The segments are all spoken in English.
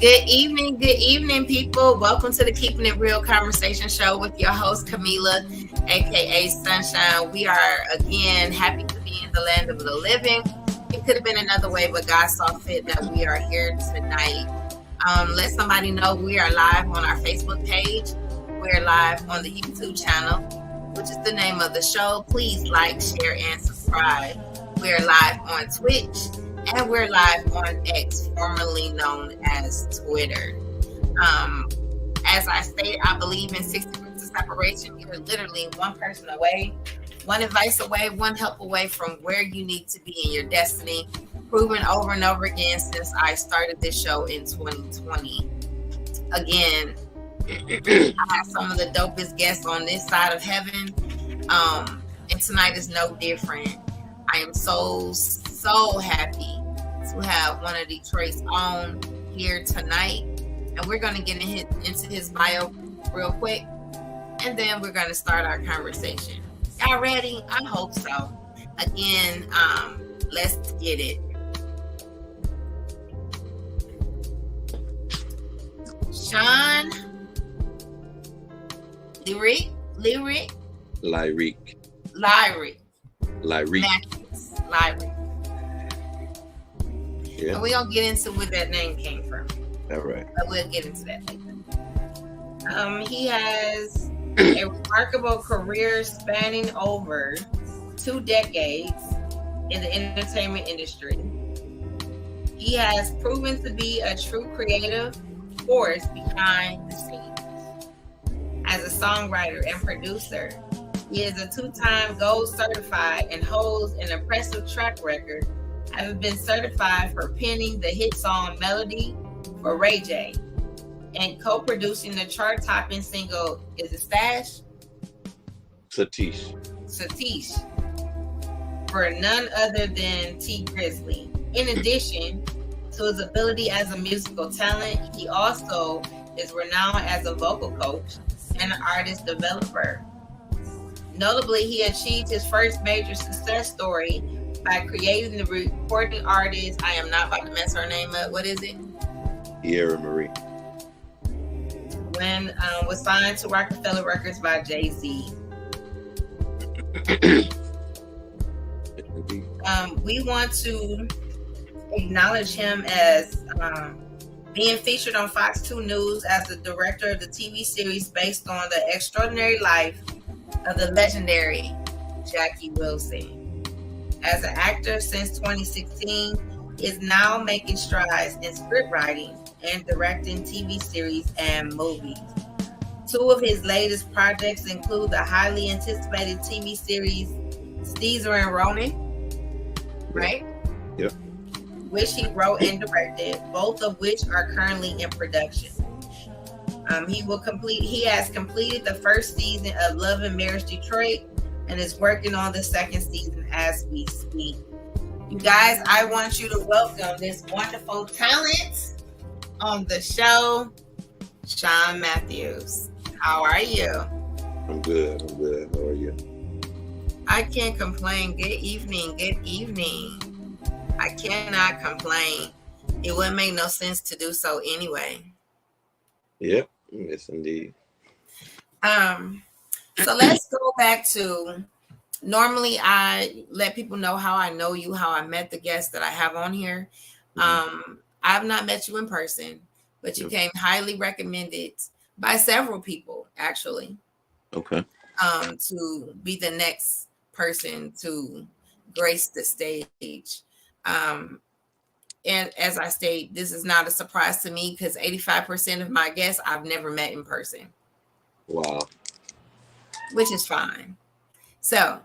Good evening, people. Welcome to the Keeping It Real Conversation Show with your host, Camila, aka Sunshine. We are again happy to be in the land of the living. It could have been another way, but God saw fit that we are here tonight. Let somebody know we are live on our Facebook page. We're live on the YouTube channel, which is the name of the show. Please like, share, and subscribe. We're live on Twitch. And we're live on X, formerly known as Twitter. As I stated, I believe in 6 degrees of separation. You're literally one person away, one advice away, one help away from where you need to be in your destiny. Proven over and over again since I started this show in 2020. Again, I have some of the dopest guests on this side of heaven. And tonight is no different. I am so happy to have one of Detroit's own here tonight. And we're going to get into his bio real quick. And then we're going to start our conversation. Y'all ready? I hope so. Again, let's get it. Sean Lyriq. Yeah. And we're going to get into where that name came from. All right. But we'll get into that later. He has a remarkable career spanning over 2 decades in the entertainment industry. He has proven to be a true creative force behind the scenes. As a songwriter and producer, he is a 2-time gold certified and holds an impressive track record, having been certified for penning the hit song Melody for Ray J and co-producing the chart-topping single Is It Stash? Satish for none other than T Grizzly. In addition to his ability as a musical talent, he also is renowned as a vocal coach and an artist developer. Notably, he achieved his first major success story by creating the recording artist. I am not about to mess her name up. What is it? Sierra Marie. When was signed to Rockefeller Records by Jay-Z. We want to acknowledge him as being featured on Fox 2 News as the director of the TV series based on the extraordinary life of the legendary Jackie Wilson. As an actor since 2016, he is now making strides in script writing and directing TV series and movies. 2 of his latest projects include the highly anticipated TV series Caesar and Ronan, right? Yep. Which he wrote and directed, both of which are currently in production. He has completed the first season of Love and Marriage Detroit and is working on the second season as we speak. You guys, I want you to welcome this wonderful talent on the show, Sean Matthews. How are you? I'm good. How are you? I can't complain. Good evening. I cannot complain. It wouldn't make no sense to do so anyway. Yep. Yes, indeed. So let's go back to, normally I let people know how I know you, how I met the guests that I have on here. I've not met you in person, but you came highly recommended by several people, actually. Okay. To be the next person to grace the stage. And as I state, this is not a surprise to me because 85% of my guests I've never met in person. Wow. Which is fine. So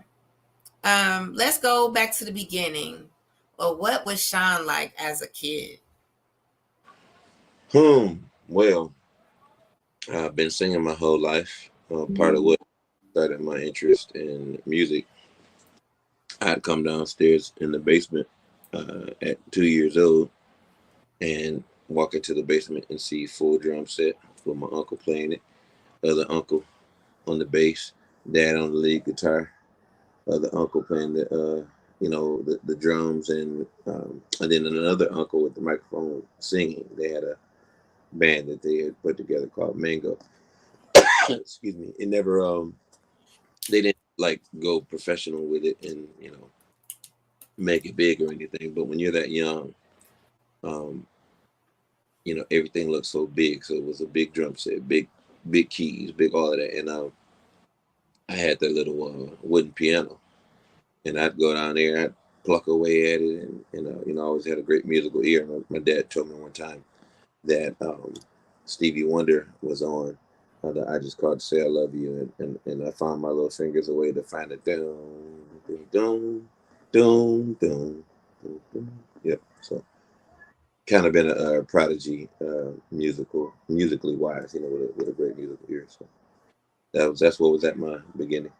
let's go back to the beginning. Well, what was Sean like as a kid? Well, I've been singing my whole life. Part of what started my interest in music, I'd come downstairs in the basement at 2 years old and walk into the basement and see full drum set with my uncle playing it, other uncle on the bass, dad on the lead guitar, other uncle playing the drums, and then another uncle with the microphone singing. They had band that they had put together called Mango. Excuse me. It never they didn't like go professional with it and make it big or anything. But when you're that young, um, everything looks so big. So it was a big drum set, big keys, big all of that. And I had that little wooden piano, and I'd go down there, I'd pluck away at it, and I always had a great musical ear. My dad told me one time that Stevie Wonder was on. That I just called to say I love you, and I found my little fingers a way to find it. Down, down, down, down, down. Yep. So kind of been a prodigy, musically wise, with a great musical ear. So that's what was at my beginning.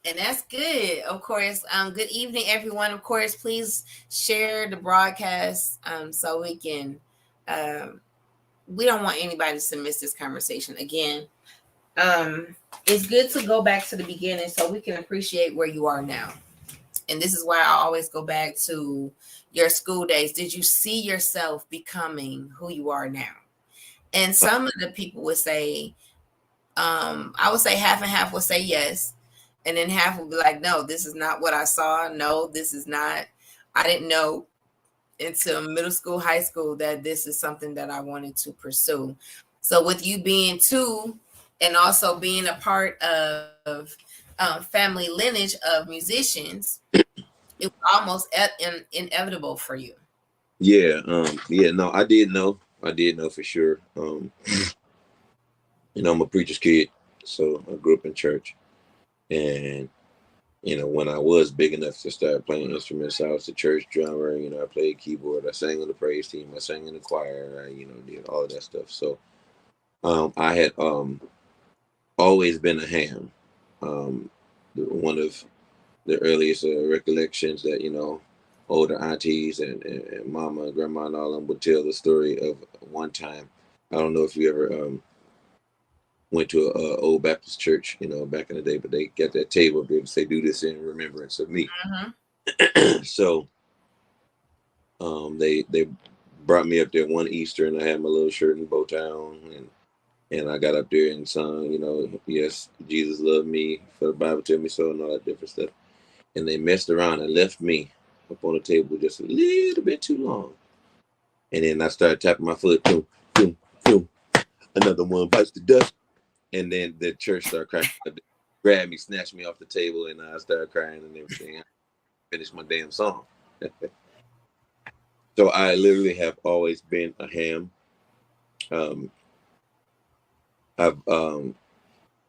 And that's good. Of course. Good evening, everyone. Of course, please share the broadcast so we can. Um, we don't want anybody to miss this conversation again. It's good to go back to the beginning so we can appreciate where you are now. And this is why I always go back to your school days. Did you see yourself becoming who you are now? And some of the people would say, I would say half and half would say yes. And then half would be like, no, this is not what I saw. No, this is not. I didn't know until middle school, high school that this is something that I wanted to pursue. So with you being two and also being a part of family lineage of musicians, it was almost inevitable for you. Yeah, yeah, no, I did know for sure. I'm a preacher's kid, so I grew up in church, and when I was big enough to start playing instruments, I was the church drummer. I played keyboard, I sang on the praise team, I sang in the choir, I did all of that stuff. So, I had always been a ham. Um, one of the earliest recollections that older aunties and mama and grandma and all of them would tell the story of one time. I don't know if you ever went to a old Baptist church, back in the day, but they got that table there to say, "Do this in remembrance of me." Mm-hmm. So they brought me up there one Easter, and I had my little shirt and bow tie on, and I got up there and sung, yes, Jesus loved me, for the Bible tell me so, and all that different stuff. And they messed around and left me up on the table just a little bit too long. And then I started tapping my foot, boom, boom, boom. Another one bites the dust. And then the church started crying. Grabbed me, snatched me off the table, and I started crying and everything. I finished my damn song. So I literally have always been a ham. Um, I've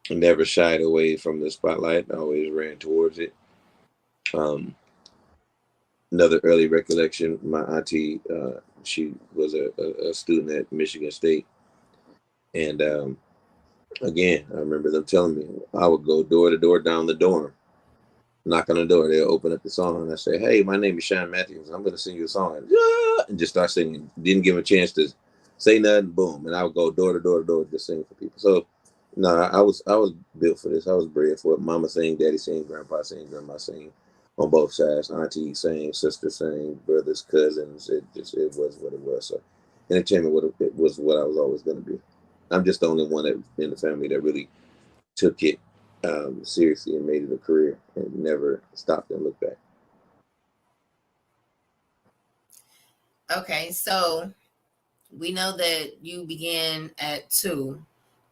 never shied away from the spotlight. I always ran towards it. Um, Another early recollection, my auntie, she was a student at Michigan State. And again, I remember them telling me I would go door to door down the dorm, knock on the door. They'll open up the song, and I say, "Hey, my name is Sean Matthews. I'm going to sing you a song," and just start singing. Didn't give him a chance to say nothing. Boom, and I would go door to door to door, just singing for people. So, no, I was built for this. I was bred for it. Mama sang, Daddy sang, Grandpa sang, Grandma sang, on both sides. Auntie sang, sister sang, brothers, cousins. It was what it was. So, entertainment it was what I was always going to be. I'm just the only one in the family that really took it seriously and made it a career and never stopped and looked back. Okay, so we know that you began at two.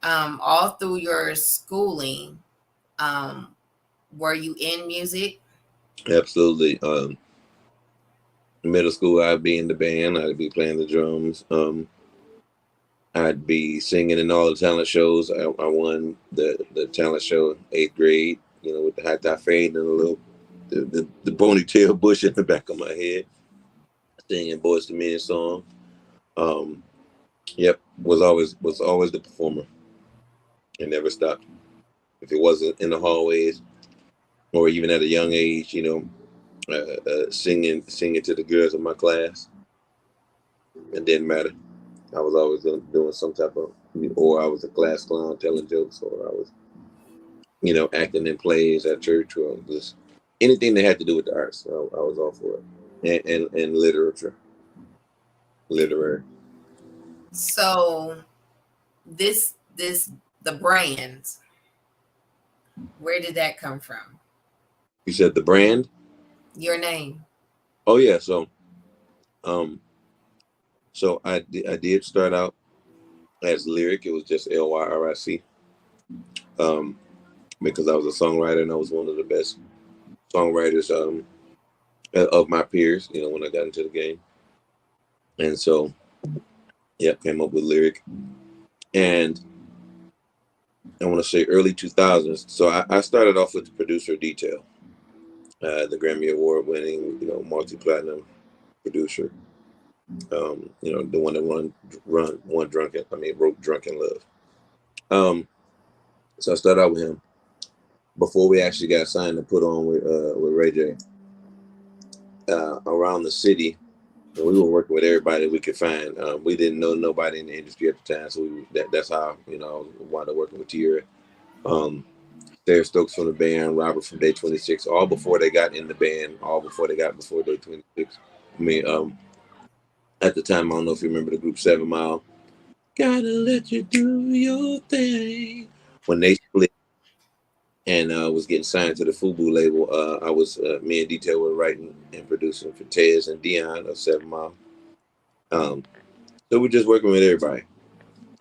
All through your schooling, um, were you in music? Absolutely. Middle school, I'd be in the band. I'd be playing the drums. I'd be singing in all the talent shows. I won the talent show in 8th grade. With the high top fade and the ponytail bush in the back of my head, singing Boys to Men song. Um, yep, was always the performer and never stopped. If it wasn't in the hallways or even at a young age, singing to the girls in my class, it didn't matter. I was always doing some type of, or I was a class clown telling jokes, or I was, acting in plays at church, or just anything that had to do with the arts. I was all for it, and literature, literary. So this the brands, where did that come from? You said the brand? Your name. Oh yeah. Um, so I did start out as Lyriq. It was just Lyric. Um, because I was a songwriter and I was one of the best songwriters of my peers. You know, when I got into the game, and so yeah, came up with Lyriq. And I want to say early 2000s. So I started off with the producer Detail, the Grammy Award winning, you know, multi-platinum producer. You know, the one that wrote Drunken Love. So I started out with him before we actually got signed and put on with Ray J. Around the city, and we were working with everybody we could find. We didn't know nobody in the industry at the time, so that's how, you know, I wound up working with Tierra. Sarah Stokes from the band, Robert from Day 26, all before they got in the band, all before they got before Day 26. I mean, at the time, I don't know if you remember the group 7 Mile. Gotta let you do your thing. When they split and was getting signed to the Fubu label, I was me and Detail were writing and producing for Tez and Dion of 7 Mile. So we're just working with everybody.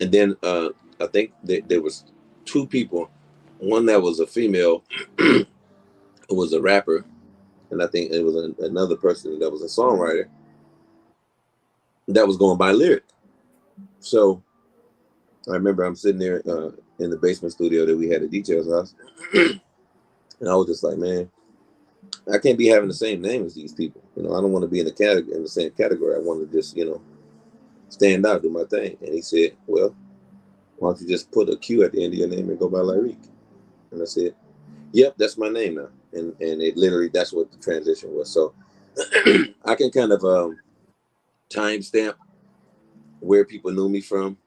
And then I think there was 2 people. One that was a female, who was a rapper, and I think it was another person that was a songwriter that was going by Lyriq. So I remember I'm sitting there in the basement studio that we had at Detail's house, and I was just like, man, I can't be having the same name as these people. You know, I don't want to be in the same category. I want to just, you know, stand out, do my thing. And he said, well, why don't you just put a Q at the end of your name and go by Lyriq? And I said, yep, that's my name now. And it literally, that's what the transition was. So I can kind of timestamp where people knew me from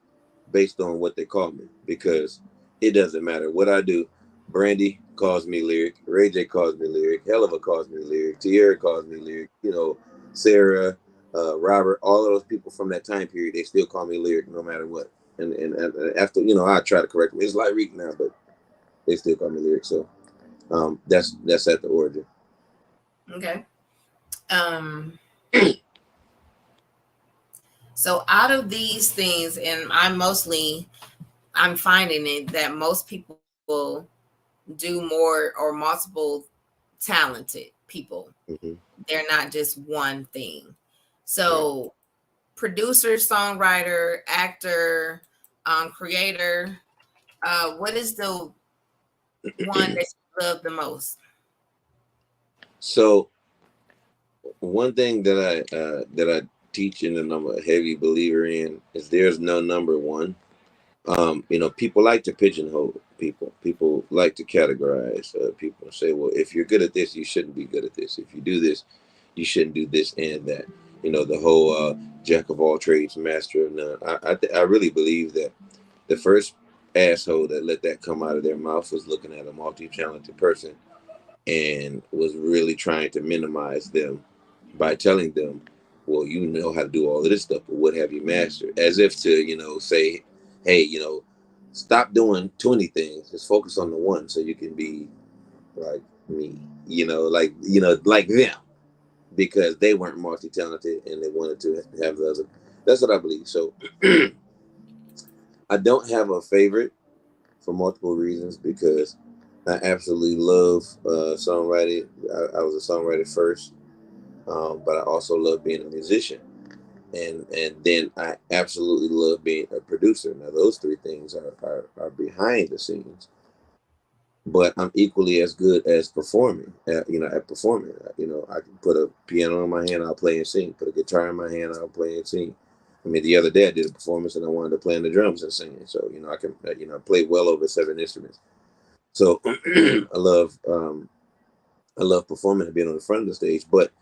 based on what they call me, because it doesn't matter what I do. Brandy calls me Lyriq, Ray J calls me Lyriq, Helliva calls me Lyriq, Tierra calls me Lyriq, you know, Sarah, Robert, all of those people from that time period, they still call me Lyriq no matter what. And after, you know, I try to correct them. It's Lyriq now, but they still call me Lyriq. So that's at the origin. Okay. So out of these things, and I'm finding it that most people do more or multiple talented people. Mm-hmm. They're not just one thing. Right. So producer, songwriter, actor, creator. What is the one that you love the most? So one thing that I teach and I'm a heavy believer in is there's no number one. You know, people like to pigeonhole people. People like to categorize people and say, well, if you're good at this, you shouldn't be good at this. If you do this, you shouldn't do this and that. You know, the whole jack of all trades, master of none. I really believe that the first asshole that let that come out of their mouth was looking at a multi-talented person and was really trying to minimize them by telling them, well, you know how to do all of this stuff, but what have you mastered? As if to, you know, say, hey, you know, stop doing 20 things, just focus on the one so you can be like me, you know, like them, because they weren't multi-talented and they wanted to have the other. That's what I believe. So I don't have a favorite for multiple reasons, because I absolutely love songwriting. I was a songwriter first, but I also love being a musician, and then I absolutely love being a producer. Now those 3 things are behind the scenes, but I'm equally as good as performing. You know, at performing. You know, I can put a piano in my hand, I'll play and sing. Put a guitar in my hand, I'll play and sing. I mean, the other day I did a performance and I wanted to play on the drums and singing. So, you know, I can, you know, play well over 7 instruments. So I love performing and being on the front of the stage, but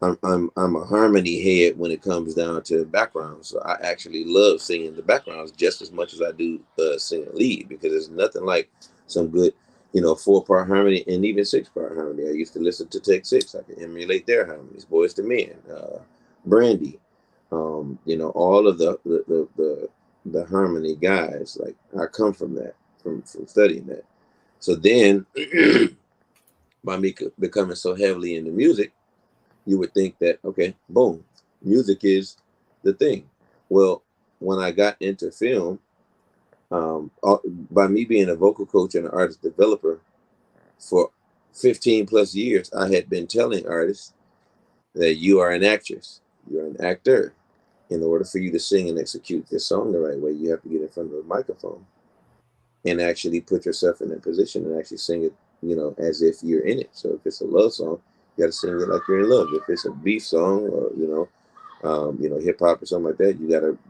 I'm a harmony head when it comes down to backgrounds. So I actually love singing the backgrounds just as much as I do singing lead, because there's nothing like some good, you know, 4-part harmony and even 6-part harmony. I used to listen to Take 6. I can emulate their harmonies. Boys to Men, Brandy, you know, all of the the harmony guys. Like I come from that, from studying that. So then, by me becoming so heavily into music, you would think that, okay, boom, music is the thing. Well, when I got into film, by me being a vocal coach and an artist developer for 15 plus years, I had been telling artists that you are an actress, you're an actor. In order for you to sing and execute this song the right way, you have to get in front of a microphone and actually put yourself in that position and actually sing it, as if you're in it. So if it's a love song, you got to sing it like you're in love. If it's a beef song or hip hop or something like that,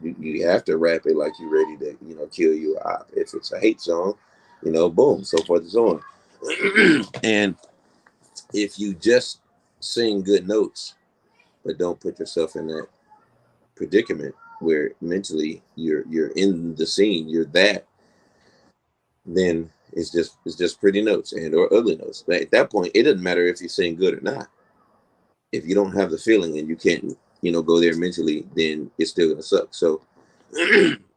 you have to rap it like you're ready to kill you. If it's a hate song, boom, so forth and so on. And if you just sing good notes but don't put yourself in that predicament where mentally you're in the scene, you're that, then it's just pretty notes and or ugly notes. But at that point, it doesn't matter if you sing good or not. If you don't have the feeling and you can't go there mentally, then it's still gonna suck. So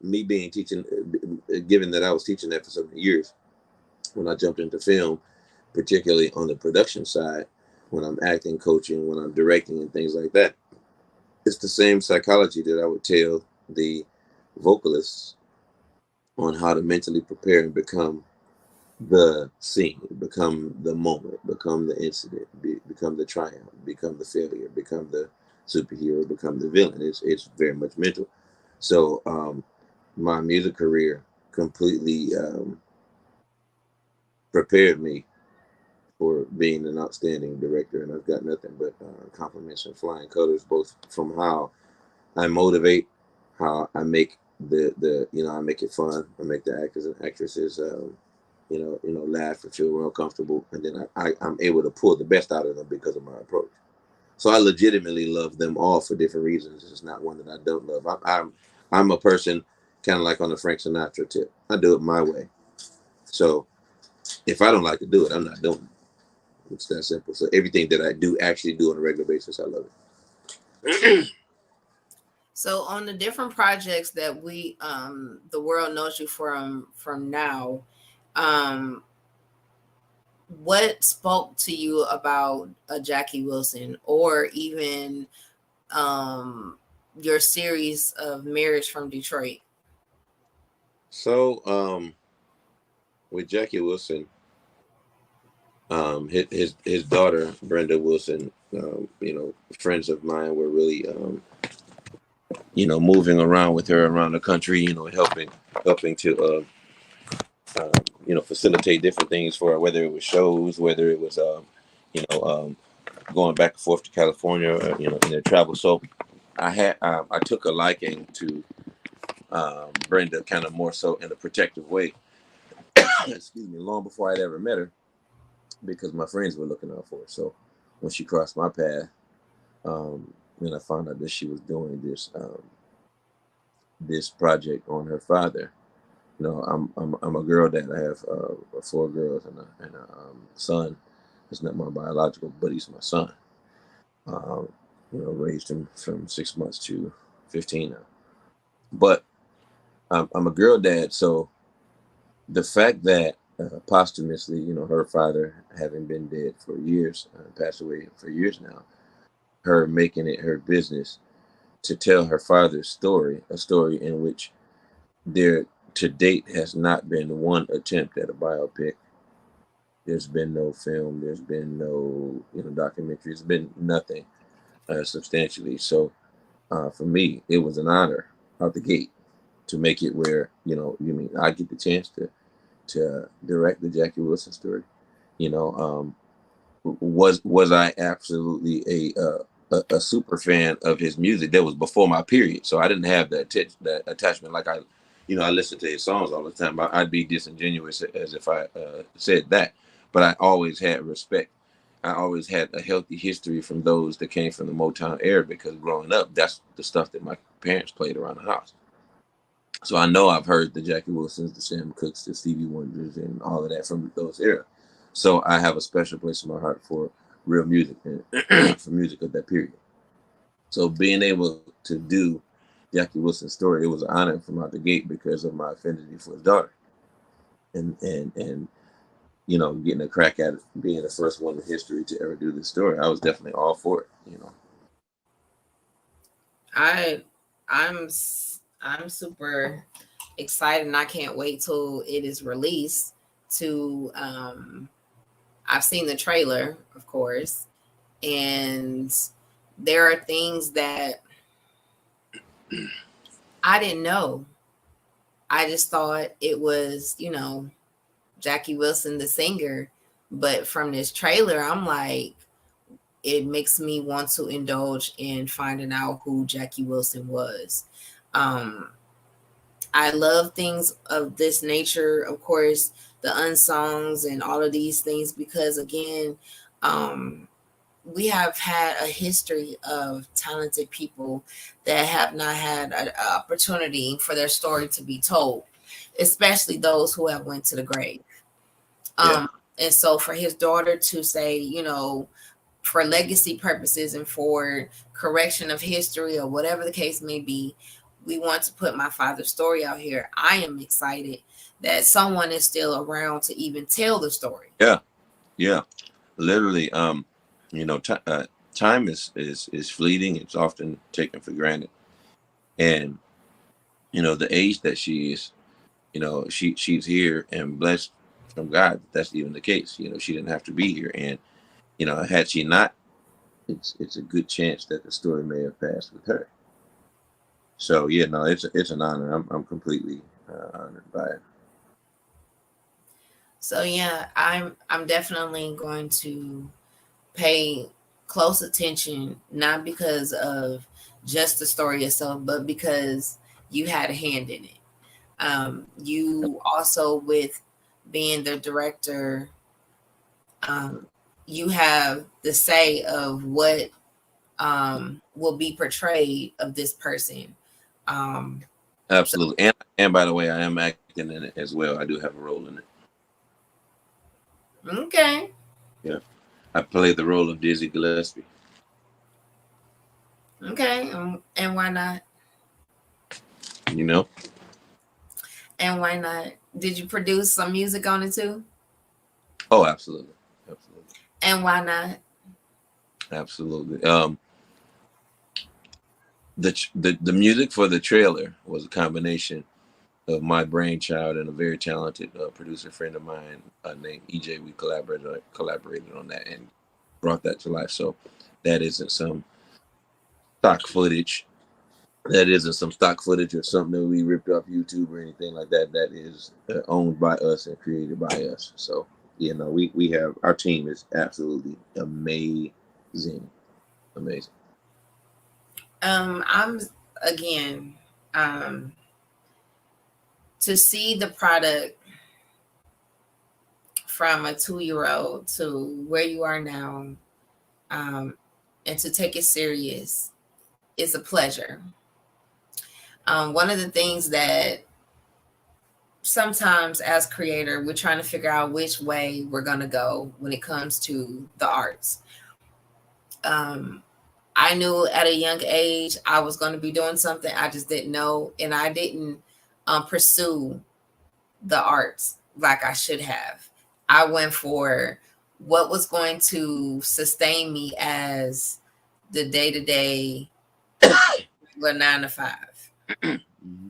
me being teaching, given that I was teaching that for so many years, when I jumped into film, particularly on the production side, when I'm acting, coaching, when I'm directing and things like that, it's the same psychology that I would tell the vocalists on how to mentally prepare and become the scene, become the moment, become the incident, become the triumph, become the failure, become the superhero, become the villain. It's very much mental. So my music career completely prepared me for being an outstanding director, and I've got nothing but compliments and flying colors, both from how I motivate, how I make I make it fun, I make the actors and actresses laugh and feel real comfortable, and then I'm able to pull the best out of them because of my approach. So I legitimately love them all for different reasons. It's not one that I don't love. I'm a person kind of like on the Frank Sinatra tip. I do it my way. So if I don't like to do it, I'm not doing it. It's that simple. So everything that I do actually do on a regular basis, I love it. So on the different projects that we the world knows you from now, what spoke to you about Jackie Wilson, or even your series of Marriage from Detroit? So with Jackie Wilson, his daughter Brenda Wilson, friends of mine were really moving around with her around the country, helping to facilitate different things for her, whether it was shows, whether it was going back and forth to California, in their travel. So I took a liking to Brenda kind of more so in a protective way. Excuse me, long before I'd ever met her, because my friends were looking out for her. So when she crossed my path, when I found out that she was doing this project on her father, I'm a girl dad. I have 4 girls and a son. It's not my biological, but he's my son. Raised him from 6 months to 15 now. But I'm a girl dad, so the fact that posthumously, her father, having been dead for years, passed away for years now, her making it her business to tell her father's story, a story in which there to date has not been one attempt at a biopic. There's been no film. There's been no documentary. There's been nothing substantially. So for me, it was an honor out the gate to make it where I get the chance to direct the Jackie Wilson story. Was I absolutely a super fan of his music? That was before my period, so I didn't have that attachment. Like I listen to his songs all the time. I'd be disingenuous as if I said that, but I always had respect. I always had a healthy history from those that came from the Motown era, because growing up, that's the stuff that my parents played around the house. So I know I've heard the Jackie Wilsons, the Sam Cookes, the Stevie Wonders, and all of that from those eras. So I have a special place in my heart for real music and for music of that period. So being able to do Jackie Wilson's story, it was an honor from out the gate because of my affinity for his daughter, and you know, getting a crack at it, being the first one in history to ever do this story. I was definitely all for it. You know. I I'm I'm super excited and I can't wait till it is released to I've seen the trailer, of course, and there are things that I didn't know. I just thought it was, Jackie Wilson, the singer. But from this trailer, I'm like, it makes me want to indulge in finding out who Jackie Wilson was. Um, I love things of this nature, of course, the unsongs and all of these things, because again, um, we have had a history of talented people that have not had an opportunity for their story to be told, especially those who have went to the grave. Yeah. And so for his daughter to say, for legacy purposes and for correction of history or whatever the case may be, we want to put my father's story out here. I am excited that someone is still around to even tell the story. Yeah. Yeah. Literally, you know, time is fleeting. It's often taken for granted, and you know, the age that she is, you know, she's here and blessed from God. That's even the case. You know, she didn't have to be here, and you know, had she not, it's a good chance that the story may have passed with her. So yeah, no, it's an honor. I'm completely honored by it. So yeah, I'm definitely going to pay close attention, not because of just the story itself, but because you had a hand in it. You also, with being the director, um, you have the say of what will be portrayed of this person. Um, so, Absolutely, and by the way, I am acting in it as well. I do have a role in it. okay, Yeah, I played the role of Dizzy Gillespie. okay, and why not? You know. And why not? Did you produce some music on it too? Oh, absolutely, absolutely, And why not? absolutely. The music for the trailer was a combination of my brainchild and a very talented producer friend of mine named EJ. We collaborated on that and brought that to life. So that isn't some stock footage. That isn't some stock footage or something that we ripped off YouTube or anything like that. That is owned by us and created by us. So you know, we have, our team is absolutely amazing, amazing. I'm again, um, to see the product from a 2-year old to where you are now, um, and to take it serious is a pleasure. One of the things that sometimes as creator, we're trying to figure out which way we're going to go when it comes to the arts. Um, I knew at a young age I was going to be doing something. I just didn't know. And I didn't pursue the arts like I should have. I went for what was going to sustain me as the day to day, 9 to 5. Mm-hmm.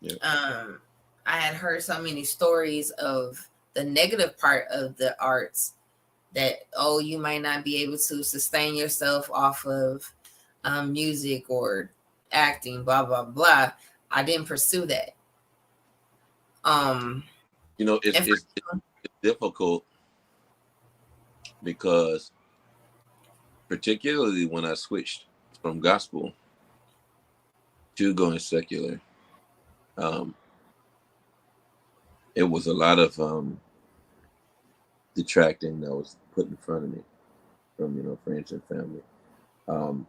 Yeah. I had heard so many stories of the negative part of the arts that, oh, you might not be able to sustain yourself off of music or acting, blah, blah, blah. I didn't pursue that. Um, You know, and it's difficult because particularly when I switched from gospel to going secular, um, it was a lot of detracting that was put in front of me from, you know, friends and family. Um,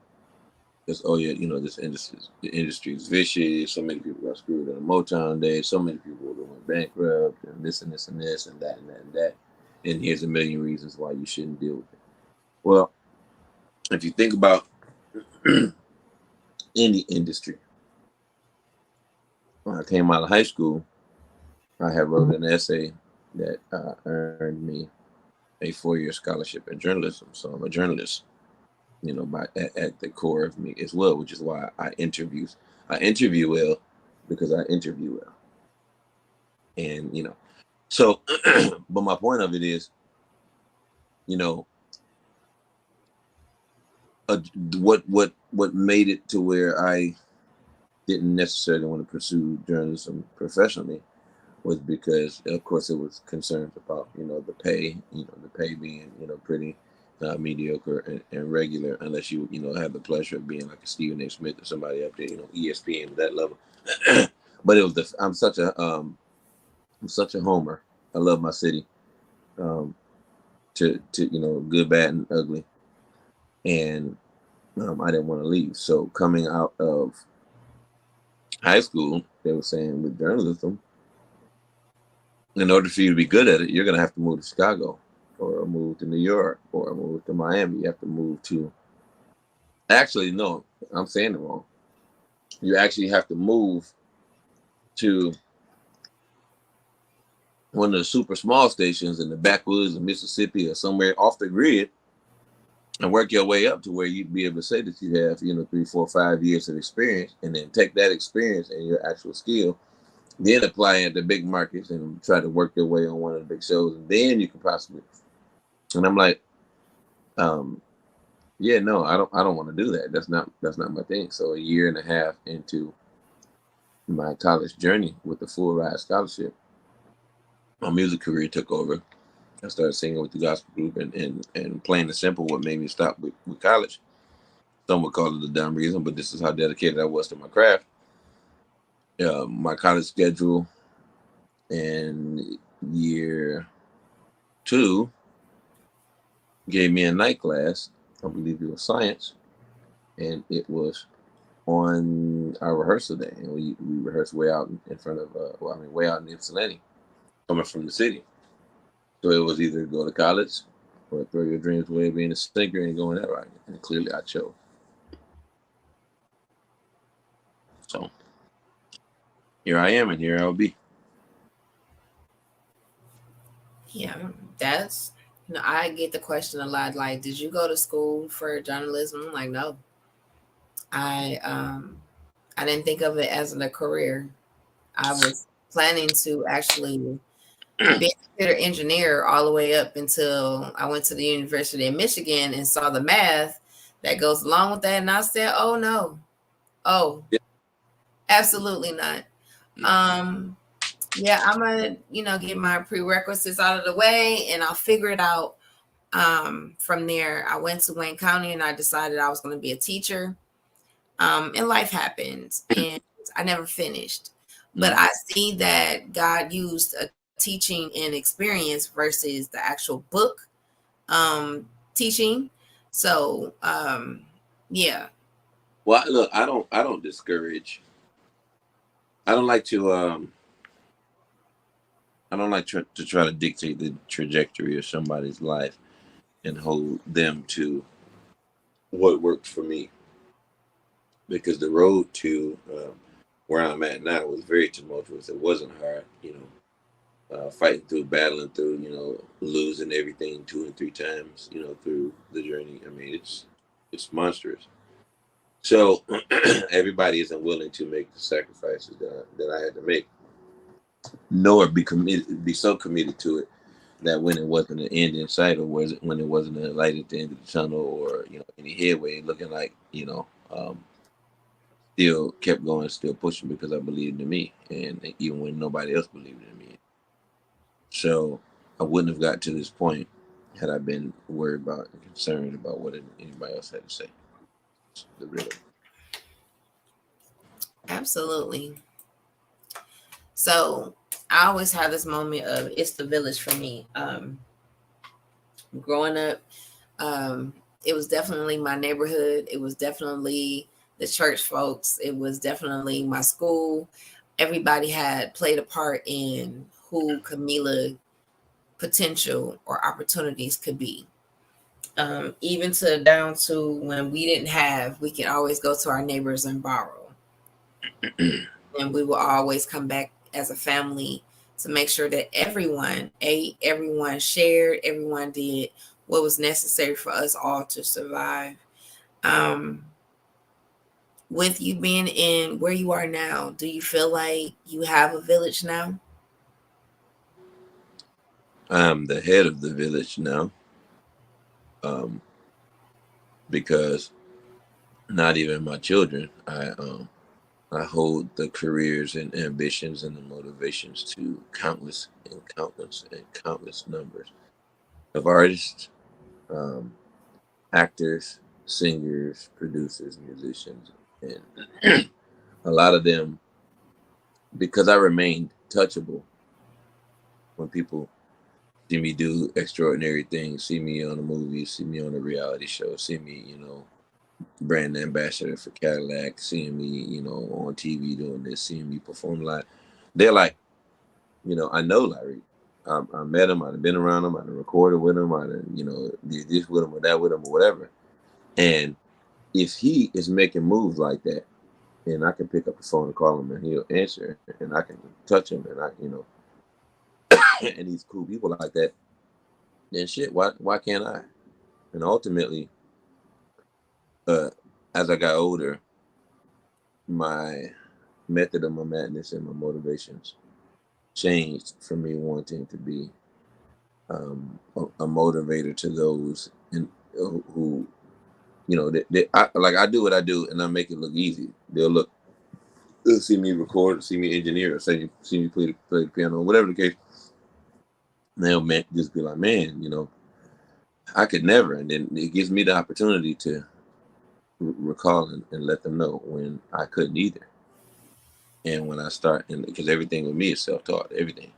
because, oh yeah, you know, the industry is vicious. So many people got screwed in the Motown days. So many people went bankrupt, and this and this and this and that and that and that. And here's a million reasons why you shouldn't deal with it. Well, if you think about any industry, when I came out of high school, I had wrote an essay that earned me a 4-year scholarship in journalism. So I'm a journalist, at the core of me as well, which is why I interview well because I interview well. And, so, but my point of it is, you know, what made it to where I didn't necessarily want to pursue journalism professionally was because, of course, it was concerns about, the pay being, pretty mediocre and regular, unless you have the pleasure of being like a Stephen A. Smith or somebody up there, ESPN at that level. But it was I'm such a homer. I love my city, to good, bad, and ugly, and I didn't want to leave. So coming out of high school, they were saying with journalism, in order for you to be good at it, you're going to have to move to Chicago or move to New York or move to Miami. You have to move to, actually, no, I'm saying it wrong. You actually have to move to one of the super small stations in the backwoods of Mississippi or somewhere off the grid and work your way up to where you'd be able to say that you have, 3, 4, 5 years of experience, and then take that experience and your actual skill, then apply it at the big markets and try to work your way on one of the big shows, and then you can possibly. And I'm like, yeah, no, I don't want to do that. That's not my thing. So a year and a half into my college journey with the full ride scholarship, my music career took over. I started singing with the gospel group and plain and simple, what made me stop with college. Some would call it a dumb reason, but this is how dedicated I was to my craft. My college schedule in year 2 gave me a night class. I believe it was science, and it was on our rehearsal day, and we rehearsed way out in front of way out in Ypsilanti, coming from the city. So it was either go to college or throw your dreams away being a singer and going that route. And clearly I chose. So here I am, and here I'll be. Yeah, that's, I get the question a lot, like, did you go to school for journalism? I'm like, no. I didn't think of it as a career. I was planning to actually be a computer engineer all the way up until I went to the University of Michigan and saw the math that goes along with that. And I said, oh no. Oh, Yeah. absolutely not. Yeah, I'm gonna, get my prerequisites out of the way and I'll figure it out. From there, I went to Wayne County and I decided I was going to be a teacher. And life happened and I never finished. But I see that God used a teaching and experience versus the actual book teaching. So yeah. Well, look, I don't discourage. I don't like to to try to dictate the trajectory of somebody's life and hold them to what works for me, because the road to where I'm at now was very tumultuous. It wasn't hard, fighting through, battling through, losing everything 2 and 3 times, through the journey. I mean, it's monstrous. So everybody isn't willing to make the sacrifices that I had to make, nor be so committed to it that when it wasn't an end in sight, or when it wasn't a light at the end of the tunnel, or any headway looking like, still kept going, still pushing, because I believed in me, and even when nobody else believed in me. So I wouldn't have got to this point had I been worried about and concerned about what anybody else had to say. The real. Absolutely. So I always have this moment of it's the village for me. Growing up, it was definitely my neighborhood. It was definitely the church folks. It was definitely my school. Everybody had played a part in who Camila potential or opportunities could be. Even to down to when we didn't have, we could always go to our neighbors and borrow. and we will always come back as a family to make sure that everyone ate, everyone shared, everyone did what was necessary for us all to survive. Um, with you being in where you are now, do you feel like you have a village now? I'm the head of the village now, because not even my children, I hold the careers and ambitions and the motivations to countless and countless and countless numbers of artists, um, actors, singers, producers, musicians, and a lot of them, because I remained touchable when people see me do extraordinary things, see me on a movie, see me on a reality show, see me, brand ambassador for Cadillac, seeing me, on TV doing this, seeing me perform live. They're like, I know Lyriq. I met him. I've been around him. I've recorded with him. I, did this with him or that with him or whatever. And if he is making moves like that, and I can pick up the phone and call him and he'll answer, and I can touch him, and and he's cool people like that, then shit, why can't I? And ultimately, uh, as I got older, my method of my madness and my motivations changed from me wanting to be a motivator to those who I do what I do and I make it look easy. They'll see me record, see me engineer, or see me play the piano, whatever the case. And they'll just be like, man, I could never. And then it gives me the opportunity to recall and let them know when I couldn't either. And when I start, and because everything with me is self-taught, everything.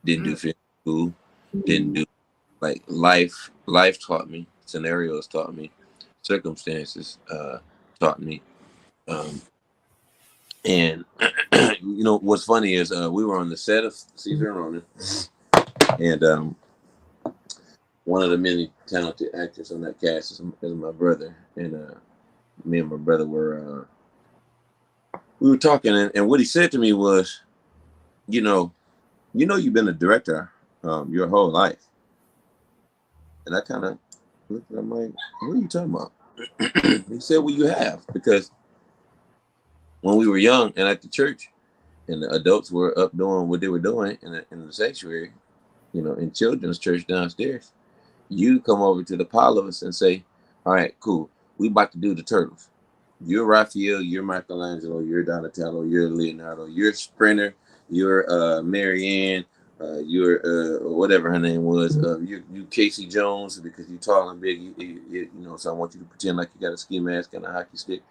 Didn't do film school, didn't do like life taught me, scenarios taught me, circumstances taught me. And what's funny is we were on the set of Caesar and Ronan, and one of the many talented actors on that cast is my brother, and me and my brother we were talking, and what he said to me was, you've been a director your whole life, and I kind of looked at him like, what are you talking about? He said, well, you have, because when we were young and at the church, and the adults were up doing what they were doing in the sanctuary, in children's church downstairs, you come over to the pile of us and say, all right, cool, we about to do the turtles. You're Raphael, you're Michelangelo, you're Donatello, you're Leonardo, you're Sprinter, you're Marianne, you're whatever her name was, you Casey Jones, because you're tall and big, so I want you to pretend like you got a ski mask and a hockey stick,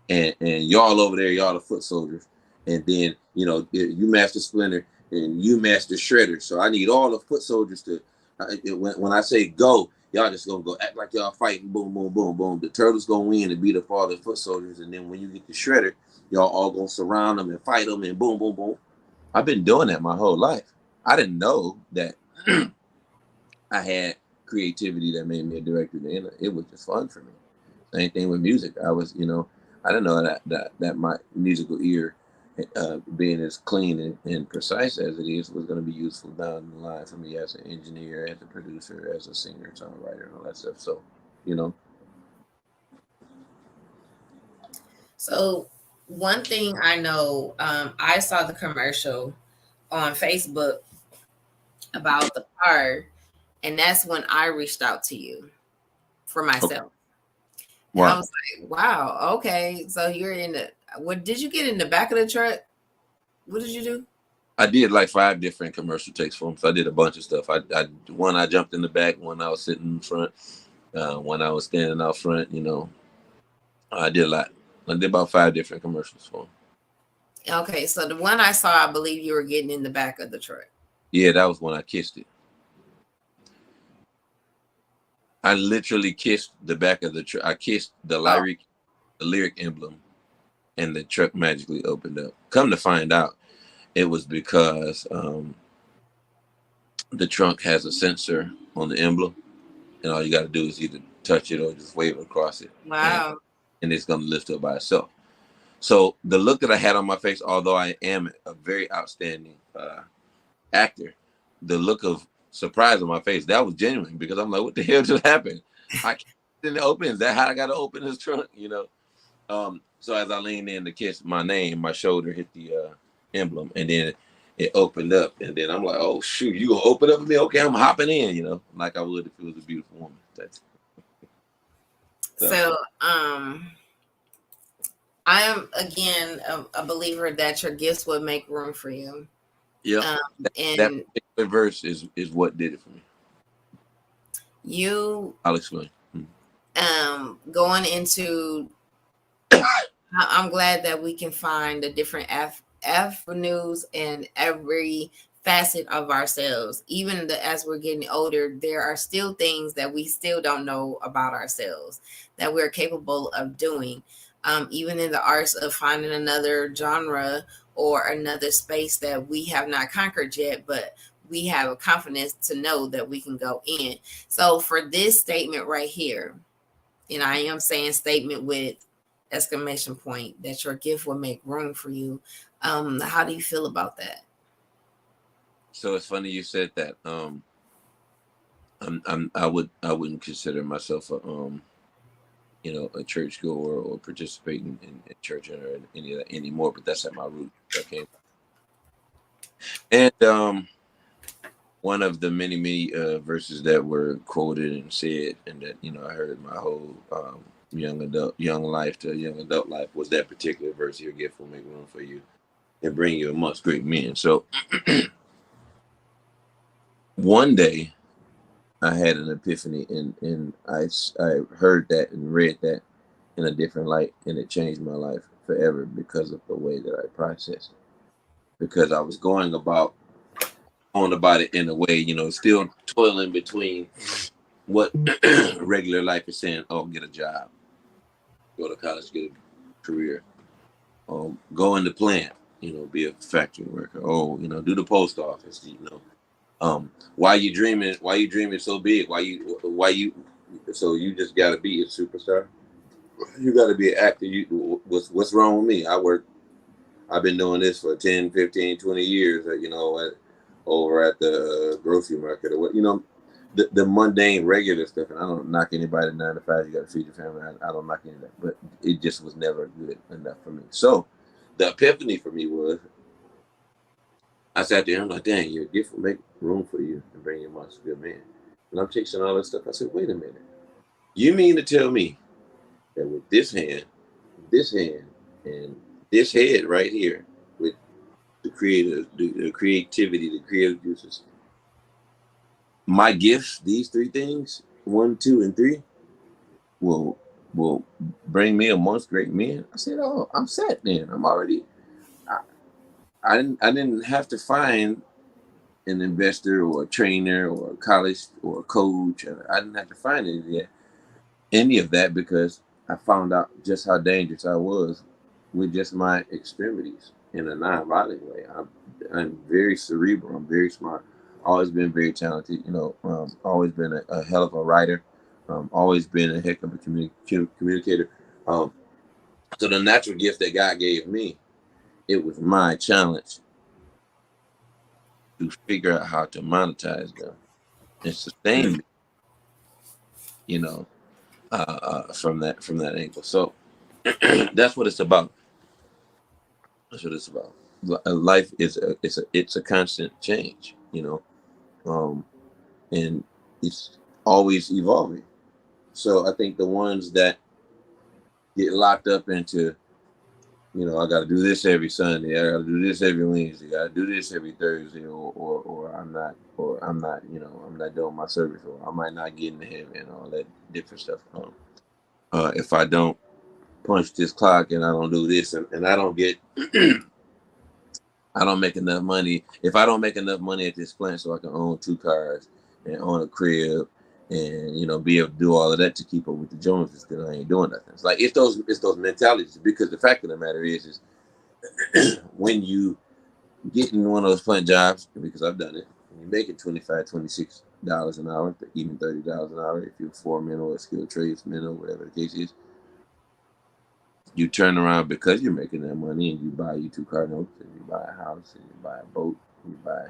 and y'all over there, y'all the foot soldiers, and then you master Splinter and you master Shredder. So I need all the foot soldiers to when I say go, y'all just gonna go act like y'all fighting. Boom, boom, boom, boom. The turtles gonna win and beat up all the foot soldiers, and then when you get the Shredder, y'all all gonna surround them and fight them, and boom, boom, boom. I've been doing that my whole life. I didn't know that I had creativity that made me a director. Then it was just fun for me. Same thing with music. I was, I didn't know that my musical ear, being as clean and precise as it is, was going to be useful down the line for me as an engineer, as a producer, as a singer, songwriter, and all that stuff. So, So one thing I know, I saw the commercial on Facebook about the car, and that's when I reached out to you for myself. And I wow. was like, wow, okay. So you're in what did you get in the back of the truck? What did you do? I did like 5 different commercial takes for them. So I did a bunch of stuff. One I jumped in the back, one I was sitting in front, one I was standing out front. I did a lot. I did about 5 different commercials for them. Okay, so the one I saw, I believe you were getting in the back of the truck. Yeah, that was when I kissed it. I literally kissed the back of the truck. I kissed the Lyriq emblem, and the truck magically opened up. Come to find out, it was because the trunk has a sensor on the emblem, and all you got to do is either touch it or just wave across it. Wow. And it's going to lift up by itself. So the look that I had on my face, although I am a very outstanding actor, the look of surprise on my face, that was genuine, because I'm like, what the hell just happened? I can't in the open. Is that how I got to open this trunk? So as I leaned in to kiss my name, my shoulder hit the emblem, and then it opened up, and then I'm like, oh shoot, you gonna open up for me? Okay, I'm hopping in, like I would if it was a beautiful woman. So I am again a believer that your gifts would make room for you. Yeah, that And particular verse is what did it for me. I'll explain. Going into, I'm glad that we can find the different avenues and every facet of ourselves. Even as we're getting older, there are still things that we still don't know about ourselves that we're capable of doing. Even in the arts of finding another genre or another space that we have not conquered yet, but we have a confidence to know that we can go in. So for this statement right here, and I am saying statement with exclamation point, that your gift will make room for you. How do you feel about that? So it's funny you said that. I wouldn't consider myself a churchgoer or participating in church or any of that anymore. But that's at my root. Okay. And one of the many verses that were quoted and said, and that I heard my whole young life to young adult life, was that particular verse: "Your gift will make room for you and bring you amongst great men." So one day I had an epiphany, and I heard that and read that in a different light, and it changed my life forever because of the way that I processed it. Because I was going about it in a way, still toiling between what regular life is saying. Oh, get a job, go to college, get a career, go in the plant, be a factory worker. Oh, do the post office. Why you dreaming so big? So you just got to be a superstar. You got to be an actor. What's wrong with me? I've been doing this for 10, 15, 20 years, over at the grocery market or what, the mundane, regular stuff. And I don't knock anybody 9 to 5. You got to feed your family. I don't knock any of that. But it just was never good enough for me. So the epiphany for me was, I sat there and I'm like, dang, your gift will make room for you and bring you amongst a good man. And I'm chasing all this stuff. I said, wait a minute. You mean to tell me that with this hand, and this head right here, with the creativity, the creative juices, my gifts, these 3 things, 1, 2, and 3, will bring me amongst great men? I said, oh, I'm set then. I'm already. I didn't have to find an investor or a trainer or a college or a coach. I didn't have to find any of that, because I found out just how dangerous I was with just my extremities in a non-violent way. I'm very cerebral. I'm very smart. Always been very talented. Always been a hell of a writer. Always been a heck of a communicator. So the natural gift that God gave me, it was my challenge to figure out how to monetize them and sustain them, from that angle. So that's what it's about. That's what it's about. Life is it's a constant change, and it's always evolving. So I think the ones that get locked up into, I got to do this every Sunday, I got to do this every Wednesday, I got to do this every Thursday, or I'm not, I'm not doing my service, or I might not get into heaven, and all that different stuff. If I don't punch this clock and I don't do this, and I don't get I don't make enough money. If I don't make enough money at this plant so I can own 2 cars and own a crib and be able to do all of that to keep up with the Joneses, then I ain't doing nothing. It's like it's those mentalities, because the fact of the matter is when you get in one of those plant jobs, because I've done it, and you're making $25, $26 an hour, even $30 an hour if you're a foreman or a skilled tradesman or whatever the case is. you turn around because you're making that money and you buy you 2 car notes and you buy a house and you buy a boat, and you buy,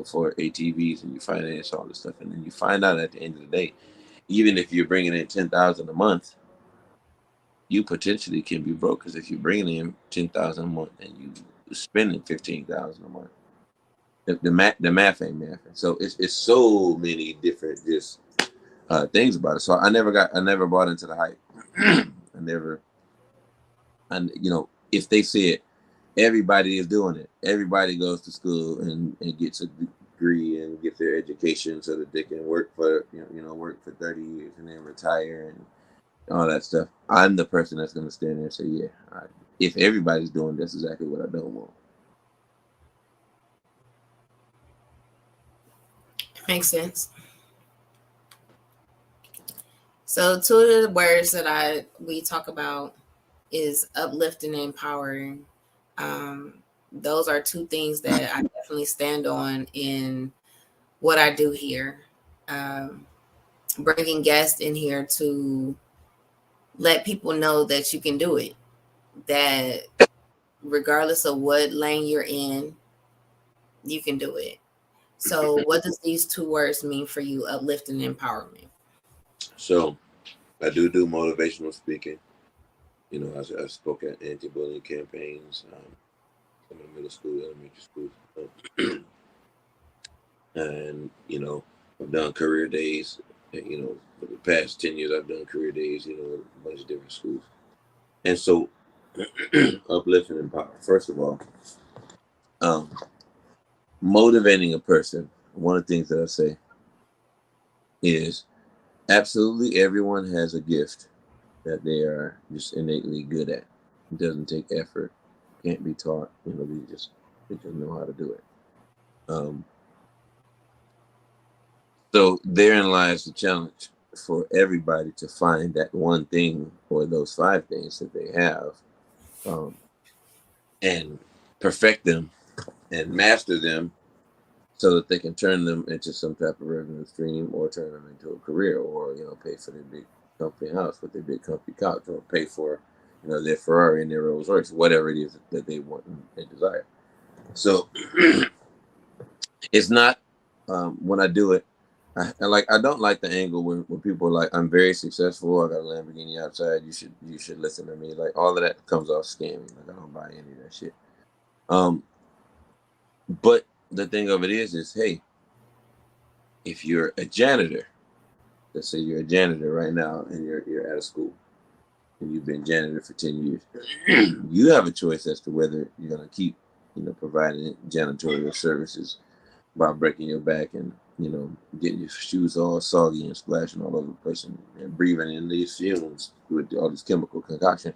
4 ATVs and you finance all this stuff, and then you find out at the end of the day, even if you're bringing in 10,000 a month, you potentially can be broke, because if you're bringing in 10,000 a month and you spending 15,000 a month, the math ain't math. So it's so many different just things about it. So I never bought into the hype. I never, and if they said everybody is doing it, everybody goes to school and gets a degree and get their education so that they can work for work for 30 years and then retire and all that stuff. I'm the person that's going to stand there and say, yeah, if everybody's doing, that's exactly what I don't want. Makes sense. So two of the words that we talk about is uplifting and empowering. Those are two things that I definitely stand on in what I do here. Bringing guests in here to let people know that you can do it, that regardless of what lane you're in, you can do it. So what does these two words mean for you, uplifting and empowerment? So I do motivational speaking. I spoke at anti-bullying campaigns, some in middle school, elementary schools, and I've done career days. For the past 10 years, I've done career days. A bunch of different schools, and so uplift and empower. First of all, um, motivating a person. One of the things that I say is absolutely everyone has a gift that they are just innately good at. It doesn't take effort, can't be taught. They just know how to do it. So therein lies the challenge for everybody to find that one thing or those 5 things that they have, and perfect them and master them so that they can turn them into some type of revenue stream, or turn them into a career, or pay for their big company house with their big company couch, or pay for their Ferrari and their Rolls Royce, whatever it is that they want and desire. So it's not, when I do it, I don't like the angle where people are like, I'm very successful, I got a Lamborghini outside, you should listen to me. Like, all of that comes off scammy. Like, I don't buy any of that shit. But the thing of it is hey, if you're a janitor, let's say you're a janitor right now and you're at a school and you've been janitor for 10 years, you have a choice as to whether you're going to keep providing janitorial services by breaking your back and getting your shoes all soggy and splashing all over the place, and breathing in these fumes with all this chemical concoction.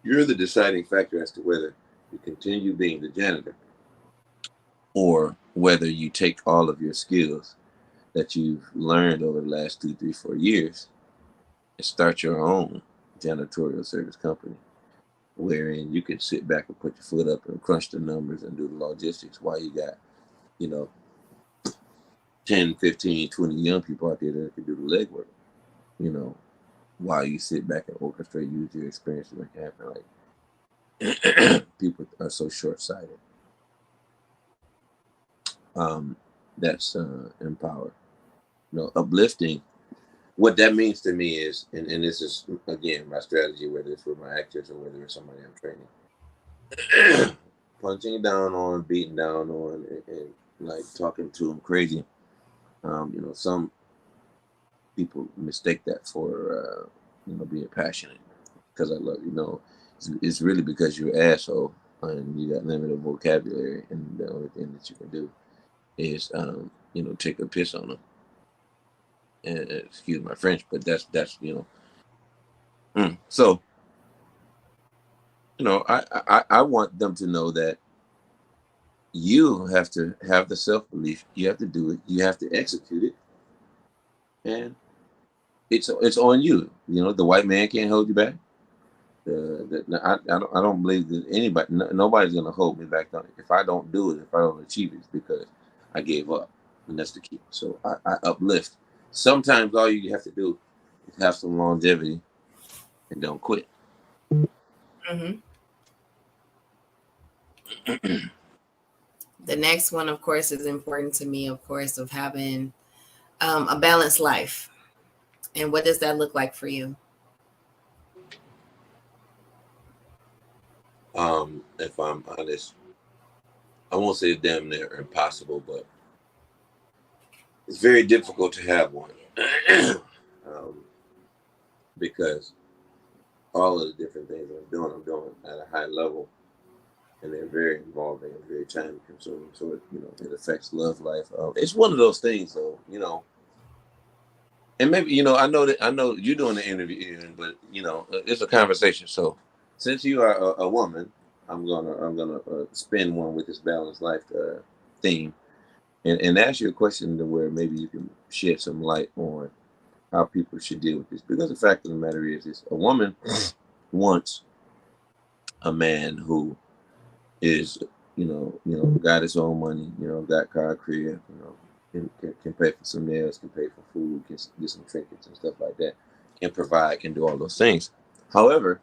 You're the deciding factor as to whether you continue being the janitor, or whether you take all of your skills that you've learned over the last 2, 3, 4 years and start your own janitorial service company, wherein you can sit back and put your foot up and crunch the numbers and do the logistics while you got 10, 15, 20 young people out there that can do the legwork, while you sit back and orchestrate, use your experience to make it happen. Like, people are so short-sighted. That's empower. Uplifting. What that means to me is, and this is again my strategy, whether it's with my actors or whether it's somebody I'm training, punching down on, beating down on, and like talking to them crazy. Some people mistake that for being passionate, because I love it's really because you're an asshole and you got limited vocabulary, and the only thing that you can do is take a piss on them. And excuse my French, but that's so I want them to know that you have to have the self-belief, you have to do it, you have to execute it, and it's on you. The white man can't hold you back. I don't believe that anybody, nobody's gonna hold me back. If I don't do it, if I don't achieve it, it's because I gave up, and that's the key. So I uplift. Sometimes all you have to do is have some longevity and don't quit. Mm-hmm. The next one, of course, is important to me, of course, of having a balanced life. And what does that look like for you? If I'm honest, I won't say it's damn near impossible, but it's very difficult to have one. um, because all of the different things I'm doing at a high level, and they're very involving and very time consuming. So it affects love life. It's one of those things, though. And maybe I know you're doing the interview, but it's a conversation. So since you are a woman, I'm gonna spin one with this balanced life theme, and ask you a question to where maybe you can shed some light on how people should deal with this. Because the fact of the matter is a woman wants a man who is got his own money, got car, crib, can pay for some nails, can pay for food, can get some trinkets and stuff like that, can provide, can do all those things. However,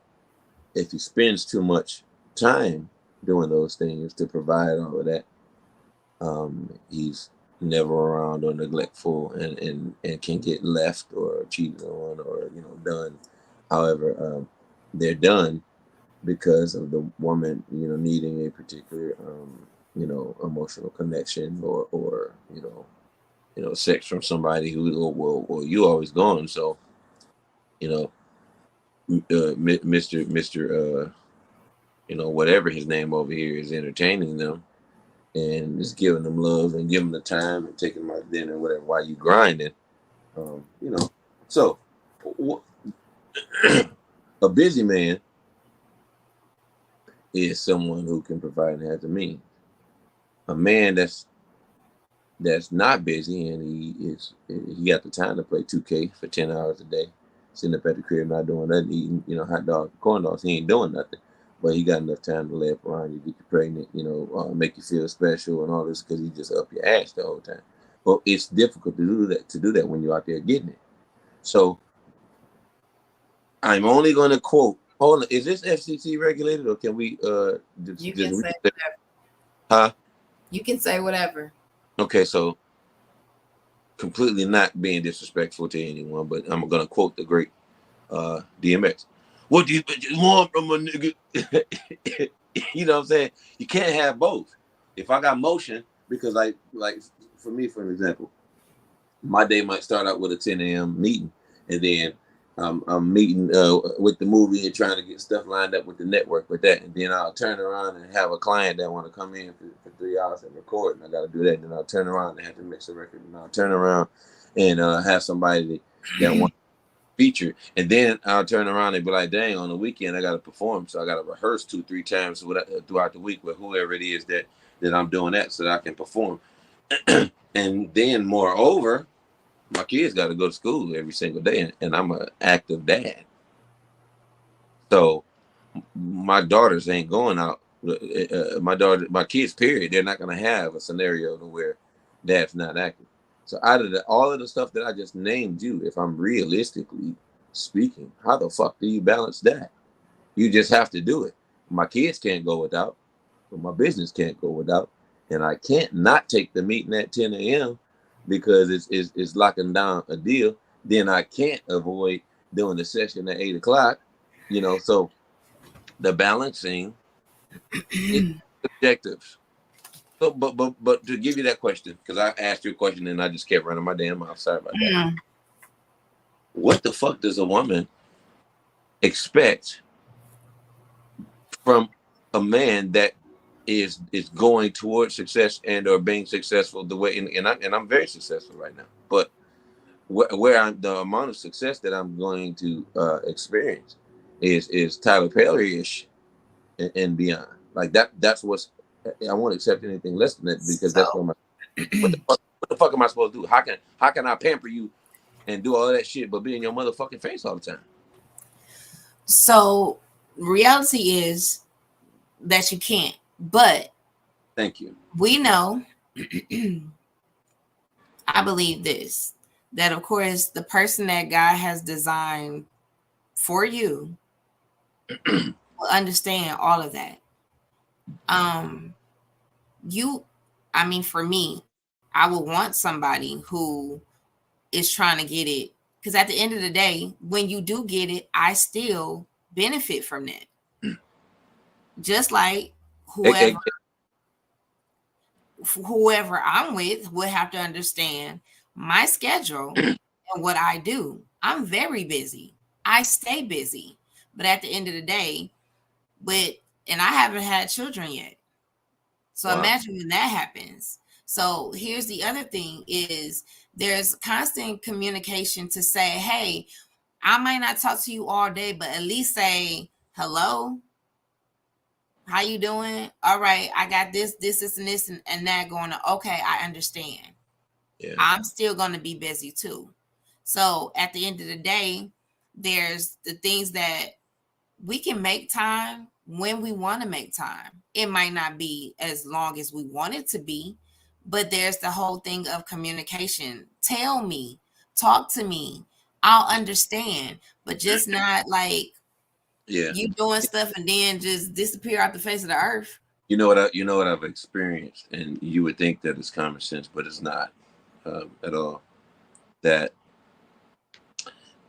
if he spends too much time doing those things to provide all of that, he's never around or neglectful, and can get left or cheated on or done. However, they're done because of the woman, needing a particular, emotional connection, or sex from somebody who, well, you always gone. So, you know, Mr. Whatever his name over here is entertaining them and just giving them love and giving them the time and taking them out to dinner, whatever, while you grinding. Um, you know, so a busy man is someone who can provide and has the means. A man that's not busy and he got the time to play 2K for 10 hours a day, sitting up at the crib not doing nothing, eating hot dogs, corn dogs. He ain't doing nothing, but he got enough time to lay up around you, get you pregnant, make you feel special and all this because he just up your ass the whole time. Well, it's difficult to do that when you're out there getting it. So I'm only going to quote. Hold on, is this FCC regulated or can we You can say say, whatever. huh? You can say whatever. Okay, so completely not being disrespectful to anyone, but I'm gonna quote the great DMX. What do you want from a nigga? You know what I'm saying? You can't have both. If I got motion, because like for me, for an example, my day might start out with a 10 a.m. meeting, and then I'm meeting with the movie and trying to get stuff lined up with the network with that, and then I'll turn around and have a client that want to come in for 3 hours and record, and I got to do that. And then I'll turn around and have to mix a record, and I'll turn around and have somebody that wants to feature, and then I'll turn around and be like, dang, on the weekend I got to perform, so I got to rehearse 2-3 times throughout the week with whoever it is that I'm doing that so that I can perform. And then moreover, my kids got to go to school every single day, and I'm an active dad. So my daughters ain't going out. My kids, period, they're not going to have a scenario to where dad's not active. So out of all of the stuff that I just named you, if I'm realistically speaking, how the fuck do you balance that? You just have to do it. My kids can't go without, but my business can't go without, and I can't not take the meeting at 10 a.m. because it's locking down a deal. Then I can't avoid doing the session at 8 o'clock. So the balancing is subjective. So, but to give you that question, because I asked you a question and I just kept running my damn mouth. Sorry about that. Yeah. What the fuck does a woman expect from a man that is going towards success and or being successful the way and I'm very successful right now, but where I'm the amount of success that I'm going to experience is Tyler Perry-ish and beyond. Like that's what's I won't accept anything less than that because that's So, what the fuck am I supposed to do? How can I pamper you and do all that shit but be in your motherfucking face all the time? so reality is that you can't. But Thank you. we know, I believe this, that of course the person that God has designed for you will understand all of that. Um, you, I mean, for me, I would want somebody who is trying to get it because at the end of the day, when you do get it, I still benefit from that. Just like Eh, whoever eh, whoever I'm with would have to understand my schedule and what I do. I'm very busy. I stay busy. But at the end of the day, but and I haven't had children yet. So wow. imagine when that happens. So here's the other thing is there's constant communication to say, hey, I might not talk to you all day, but at least say hello. How you doing? All right, I got this, and that going on. Okay, I understand. Yeah. I'm still gonna be busy too. So at the end of the day, there's the things that we can make time when we want to make time. It might not be as long as we want it to be, but there's the whole thing of communication. Tell me, talk to me. I'll understand, but just not like Yeah. you doing stuff and then just disappear off the face of the earth. You know what I've experienced, and you would think that it's common sense, but it's not at all. That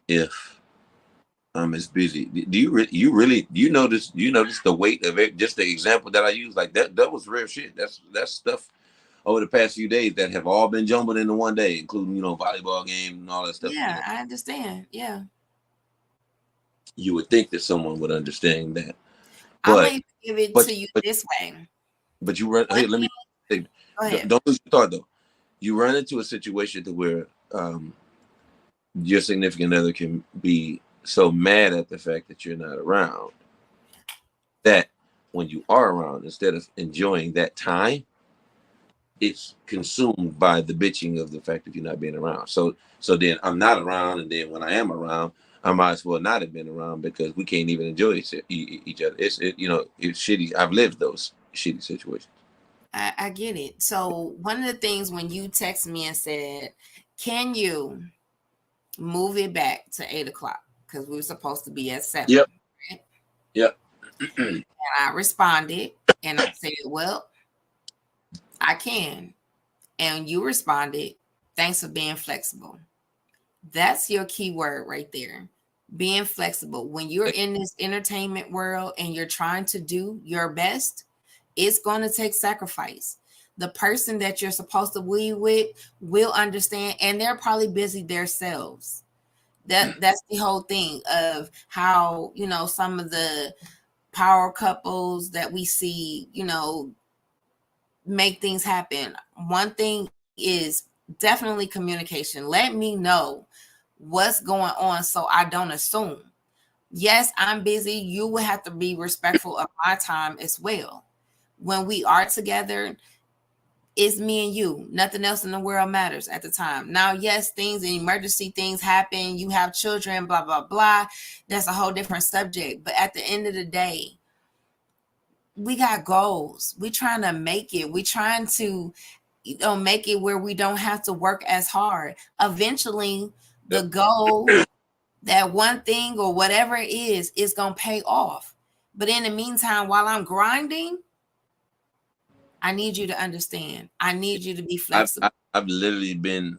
if I'm as busy, do you notice the weight of it? Just the example that I use, like that was real shit. That's stuff over the past few days that have all been jumbled into one day, including volleyball game and all that stuff. Yeah, I understand. Yeah. You would think that someone would understand that, I'm but gonna give it but to you but this way. but you run. One Hey, let me thing, go ahead. don't lose your thought though. You run into a situation to where your significant other can be so mad at the fact that you're not around that when you are around, instead of enjoying that time, it's consumed by the bitching of the fact that you're not being around. So then I'm not around, and then when I am around, I might as well not have been around because we can't even enjoy each other. It's shitty. I've lived those shitty situations. I get it. So one of the things when you texted me and said, "Can you move it back to 8 o'clock?" Because we were supposed to be at 7. Yep. Right? Yep. And I responded and I said, "Well, I can." And you responded, "Thanks for being flexible." That's your key word right there. Being flexible. When you're in this entertainment world and you're trying to do your best, it's going to take sacrifice. The person that you're supposed to be with will understand, and they're probably busy themselves. That's the whole thing of how, some of the power couples that we see, make things happen. One thing is definitely communication. Let me know what's going on so I don't assume. Yes, I'm busy. You will have to be respectful of my time as well. When we are together, it's me and you. Nothing else in the world matters at the time. Now, yes, things and emergency things happen. You have children, blah, blah, blah. That's a whole different subject. But at the end of the day, we got goals. We trying to make it. We trying to make it where we don't have to work as hard. Eventually, the Yep. goal, that one thing or whatever it is going to pay off. But in the meantime, while I'm grinding, I need you to understand. I need you to be flexible. I've literally been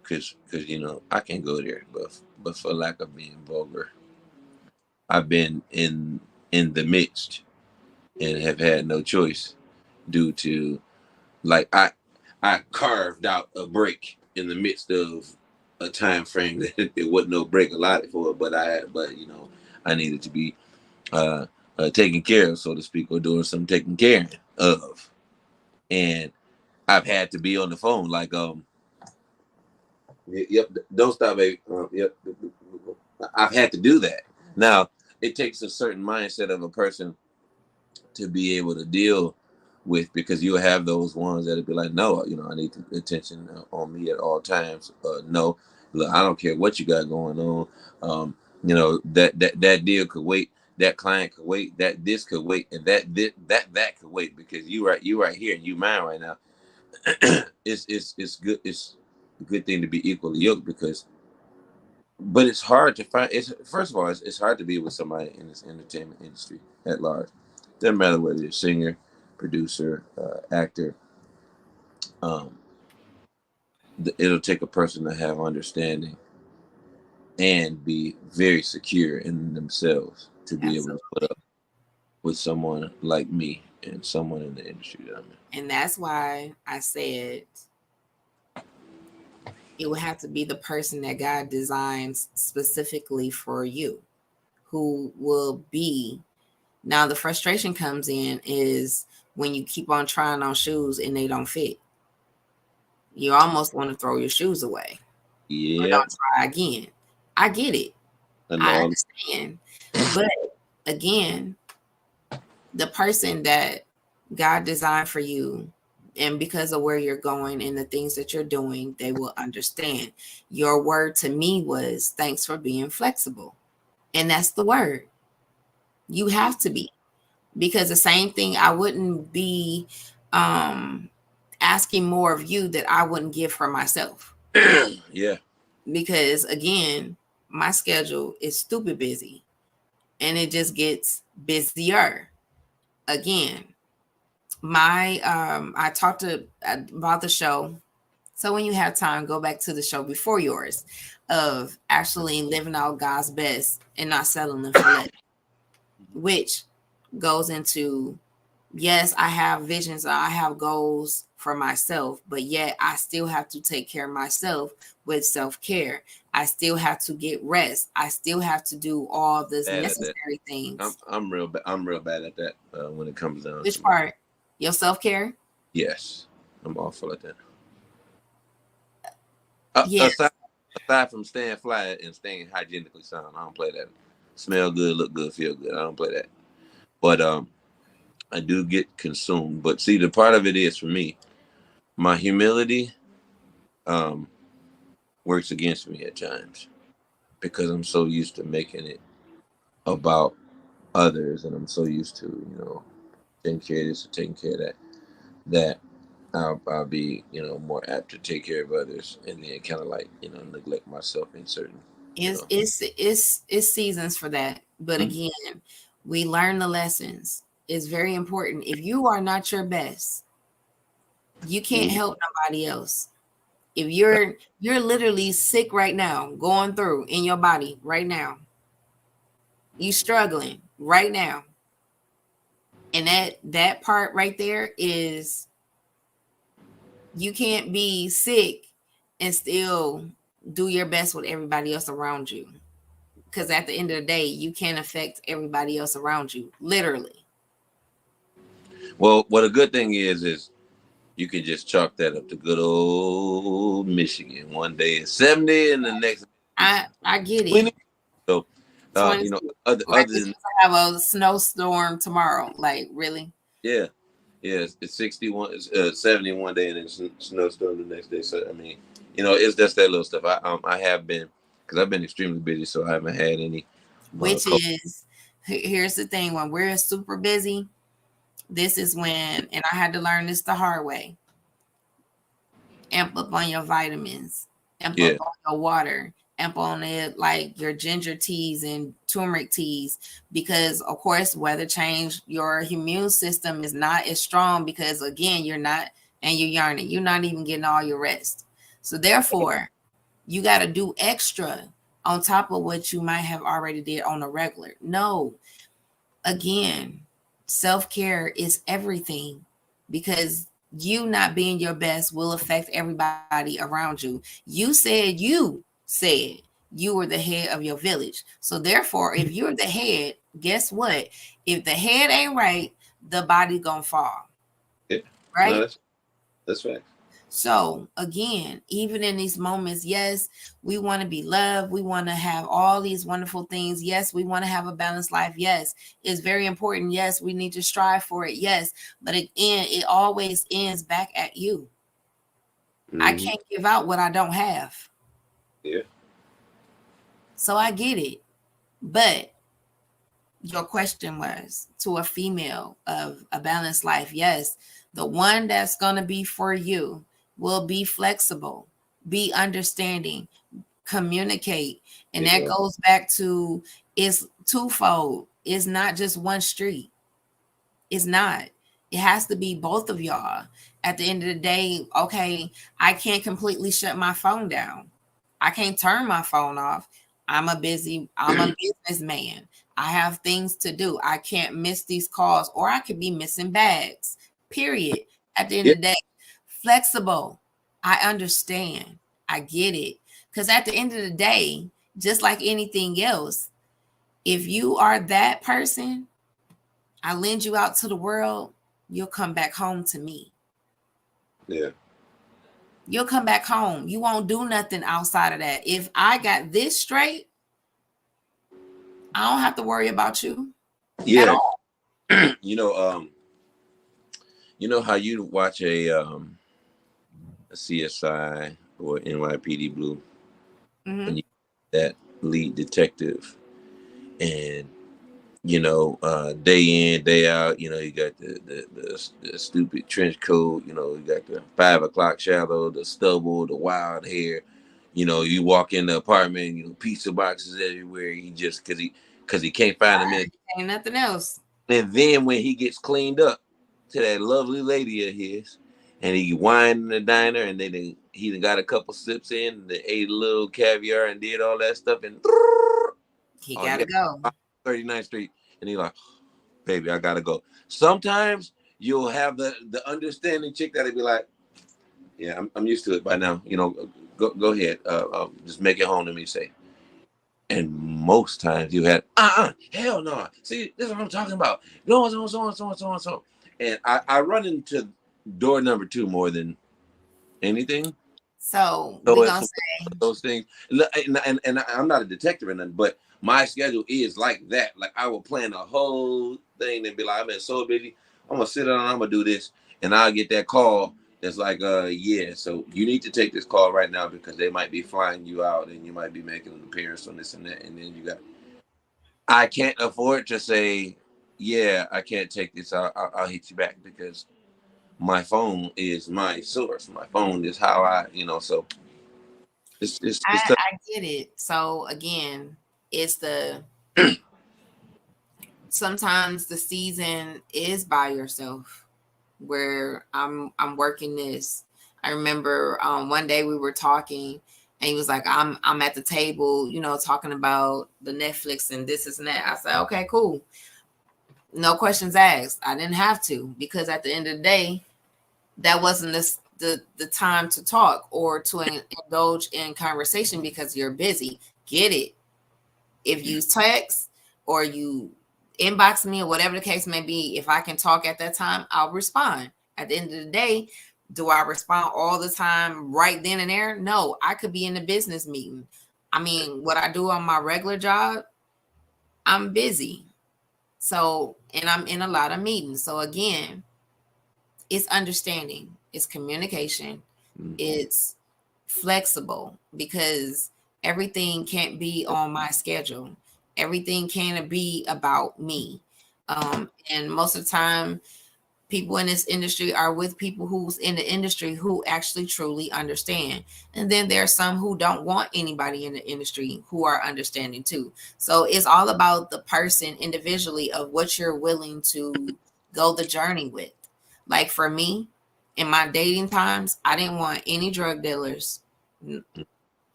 because I can go there, but for lack of being vulgar, I've been in the midst and have had no choice due to, like, I carved out a break in the midst of a time frame that it wasn't no break allotted for, but I needed to be uh, taken care of, so to speak, or doing some taking care of, and I've had to be on the phone like yep, don't stop, baby. Yep, I've had to do that. Now it takes a certain mindset of a person to be able to deal with, because you'll have those ones that'll be like, no, I need attention on me at all times. No, look, I don't care what you got going on. That deal could wait, that client could wait, that this could wait, and that could wait, because you right here and you mine right now. It's good. It's a good thing to be equally yoked, because but it's hard to find. It's first of all, it's hard to be with somebody in this entertainment industry at large. Doesn't matter whether you're a singer, producer, actor. Um, it'll take a person to have understanding and be very secure in themselves to be able to put Absolutely. up with someone like me and someone in the industry that I'm in. And that's why I said it would have to be the person that God designs specifically for you, who will be. Now, the frustration comes in is when you keep on trying on shoes and they don't fit. You almost want to throw your shoes away or Yeah, don't try again. I get it. I I know. understand. But again, the person that God designed for you, and because of where you're going and the things that you're doing, they will understand. Your word to me was thanks for being flexible. And that's the word. You have to be. Because the same thing, I wouldn't be um asking more of you that I wouldn't give for myself. Yeah. Because again, my schedule is stupid busy and it just gets busier. Again, my I talked about the show. So when you have time, go back to the show before yours of actually living out God's best and not settling for less, which goes into, yes, I have visions, I have goals for myself, but yet I still have to take care of myself with self-care. I still have to get rest. I still have to do all this Bad at that. necessary things. I'm real bad at that when it comes down Which to my part? Your self-care? yes. I'm awful at that. Yeah. Aside from staying fly and staying hygienically sound, I don't play that. Smell good, look good, feel good. I don't play that. But I do get consumed. But see, the part of it is for me, my humility um, works against me at times because I'm so used to making it about others, and I'm so used to taking care of this or taking care of that that I'll be more apt to take care of others and then kind of like neglect myself in certain you It's know. it's it's seasons for that. But Mhm. again, we learn the lessons. It's very important. If you are not your best, you can't Mhm. help nobody else. If you're literally sick right now, going through in your body right now, you struggling right now. And that part right there is you can't be sick and still do your best with everybody else around you. Because at the end of the day, you can't affect everybody else around you, literally. Well, what a good thing is you can just chalk that up to good old Michigan. One day it's 70, and the next it's I get it. 20. So, 20, like other we than supposed to have a snowstorm tomorrow. Like, really? yeah, yeah, it's 61, it's 70 one day, and then snowstorm the next day. So I mean, it's just that little stuff. I have been because I've been extremely busy, so I haven't had any. Which Cold. is, here's the thing, when we're super busy, this is when, and I had to learn this the hard way, amp up on your vitamins, amp Yeah, up on your water, amp on it like your ginger teas and turmeric teas, because of course weather change, your immune system is not as strong because again you're not, and you're yarning, you're not even getting all your rest. So therefore, you got to do extra on top of what you might have already did on a regular. No, again, self-care is everything because you not being your best will affect everybody around you. You said you were the head of your village. So therefore, if you're the head, guess what? If the head ain't right, the body gonna fall, yeah. No, right? that's right. So again, even in these moments, yes, we want to be loved. We want to have all these wonderful things. Yes, we want to have a balanced life. Yes, it's very important. Yes, we need to strive for it. Yes, but again, it always ends back at you. I Hmm. can't give out what I don't have. Yeah. So I get it. But your question was to a female of a balanced life. Yes, the one that's going to be for you will be flexible, be understanding, Communicate. And that Yeah. goes back to, it's twofold. It's not just one street. It's not. It has to be both of y'all. At the end of the day, okay, I can't completely shut my phone down. I can't turn my phone off. I'm a businessman. I have things to do. I can't miss these calls, or I could be missing bags. Period. At the end Yeah. of the day, flexible. I understand. I get it. Because at the end of the day, just like anything else, if you are that person, I lend you out to the world, you'll come back home to me. Yeah. You'll come back home. You won't do nothing outside of that. If I got this straight, I don't have to worry about you at Yeah. all. you know, you know how you watch a CSI or NYPD Blue, Mm-hmm. and you that lead detective, and day in, day out, you got the stupid trench coat, you got the 5 o'clock shadow, the stubble, the wild hair. You walk in the apartment, pizza boxes everywhere. He just because he can't find them in. Ain't nothing else. And then when he gets cleaned up to that lovely lady of his, and he wined in the diner, and then he done got a couple sips in, and they ate a little caviar and did all that stuff, and He oh gotta yeah, go. 39th Street, and he like, baby, I gotta go. Sometimes you'll have the understanding chick that'll be like, yeah, I'm used to it by now. Go ahead, just make it home to me, say. And most times you had, hell no. See, this is what I'm talking about. No, so. And I run into door number 2 more than anything. So So we it's gonna one say, of those things. And I'm not a detective or nothing, but my schedule is like that. Like I will plan a whole thing and be like, I've been so busy. I'm gonna sit down and I'm gonna do this. And I'll get that call that's like, yeah, so you need to take this call right now because they might be flying you out and you might be making an appearance on this and that. And then I can't afford to say, yeah, I can't take this. I'll hit you back because my phone is my source. My phone is how so it's tough. I get it. So again, it's the sometimes the season is by yourself where I'm working this. I remember one day we were talking and he was like, I'm at the table, talking about the Netflix and this is and that. I said, okay, cool. No questions asked. I didn't have to because at the end of the day, that wasn't the time to talk or to indulge in conversation because you're busy. Get it. If you text or you inbox me or whatever the case may be, if I can talk at that time, I'll respond. At the end of the day, do I respond all the time right then and there? No, I could be in a business meeting. I mean, what I do on my regular job, I'm busy. So, and I'm in a lot of meetings. So again, it's understanding, it's communication, it's flexible because everything can't be on my schedule. Everything can't be about me. And most of the time, people in this industry are with people who's in the industry who actually truly understand. And then there are some who don't want anybody in the industry who are understanding too. So it's all about the person individually of what you're willing to go the journey with. Like for me, in my dating times, I didn't want any drug dealers.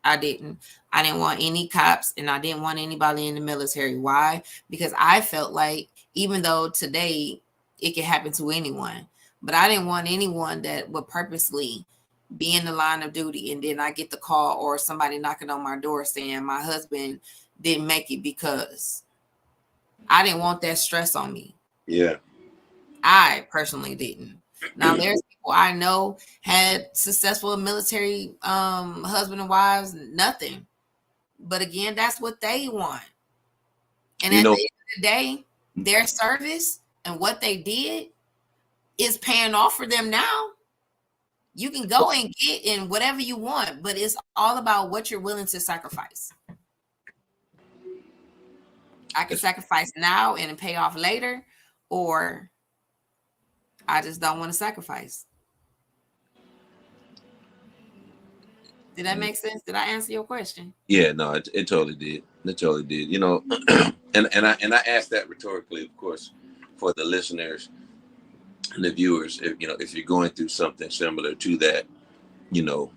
I didn't. I didn't want any cops and I didn't want anybody in the military. Why? Because I felt like even though today it can happen to anyone, but I didn't want anyone that would purposely be in the line of duty and then I get the call or somebody knocking on my door saying my husband didn't make it because I didn't want that stress on me. Yeah. I personally didn't. Now there's people I know had successful military husband and wives, nothing. But again, that's what they want. And You at the know, end of the day, their service and what they did is paying off for them now. You can go and get in whatever you want, but it's all about what you're willing to sacrifice. I can it's, sacrifice now and pay off later, or I just don't want to sacrifice. Did that make sense? Did I answer your question? Yeah, no, it totally did. It totally did. You know, and I asked that rhetorically, of course, for the listeners and the viewers. If you know, if you're going through something similar to that, you know,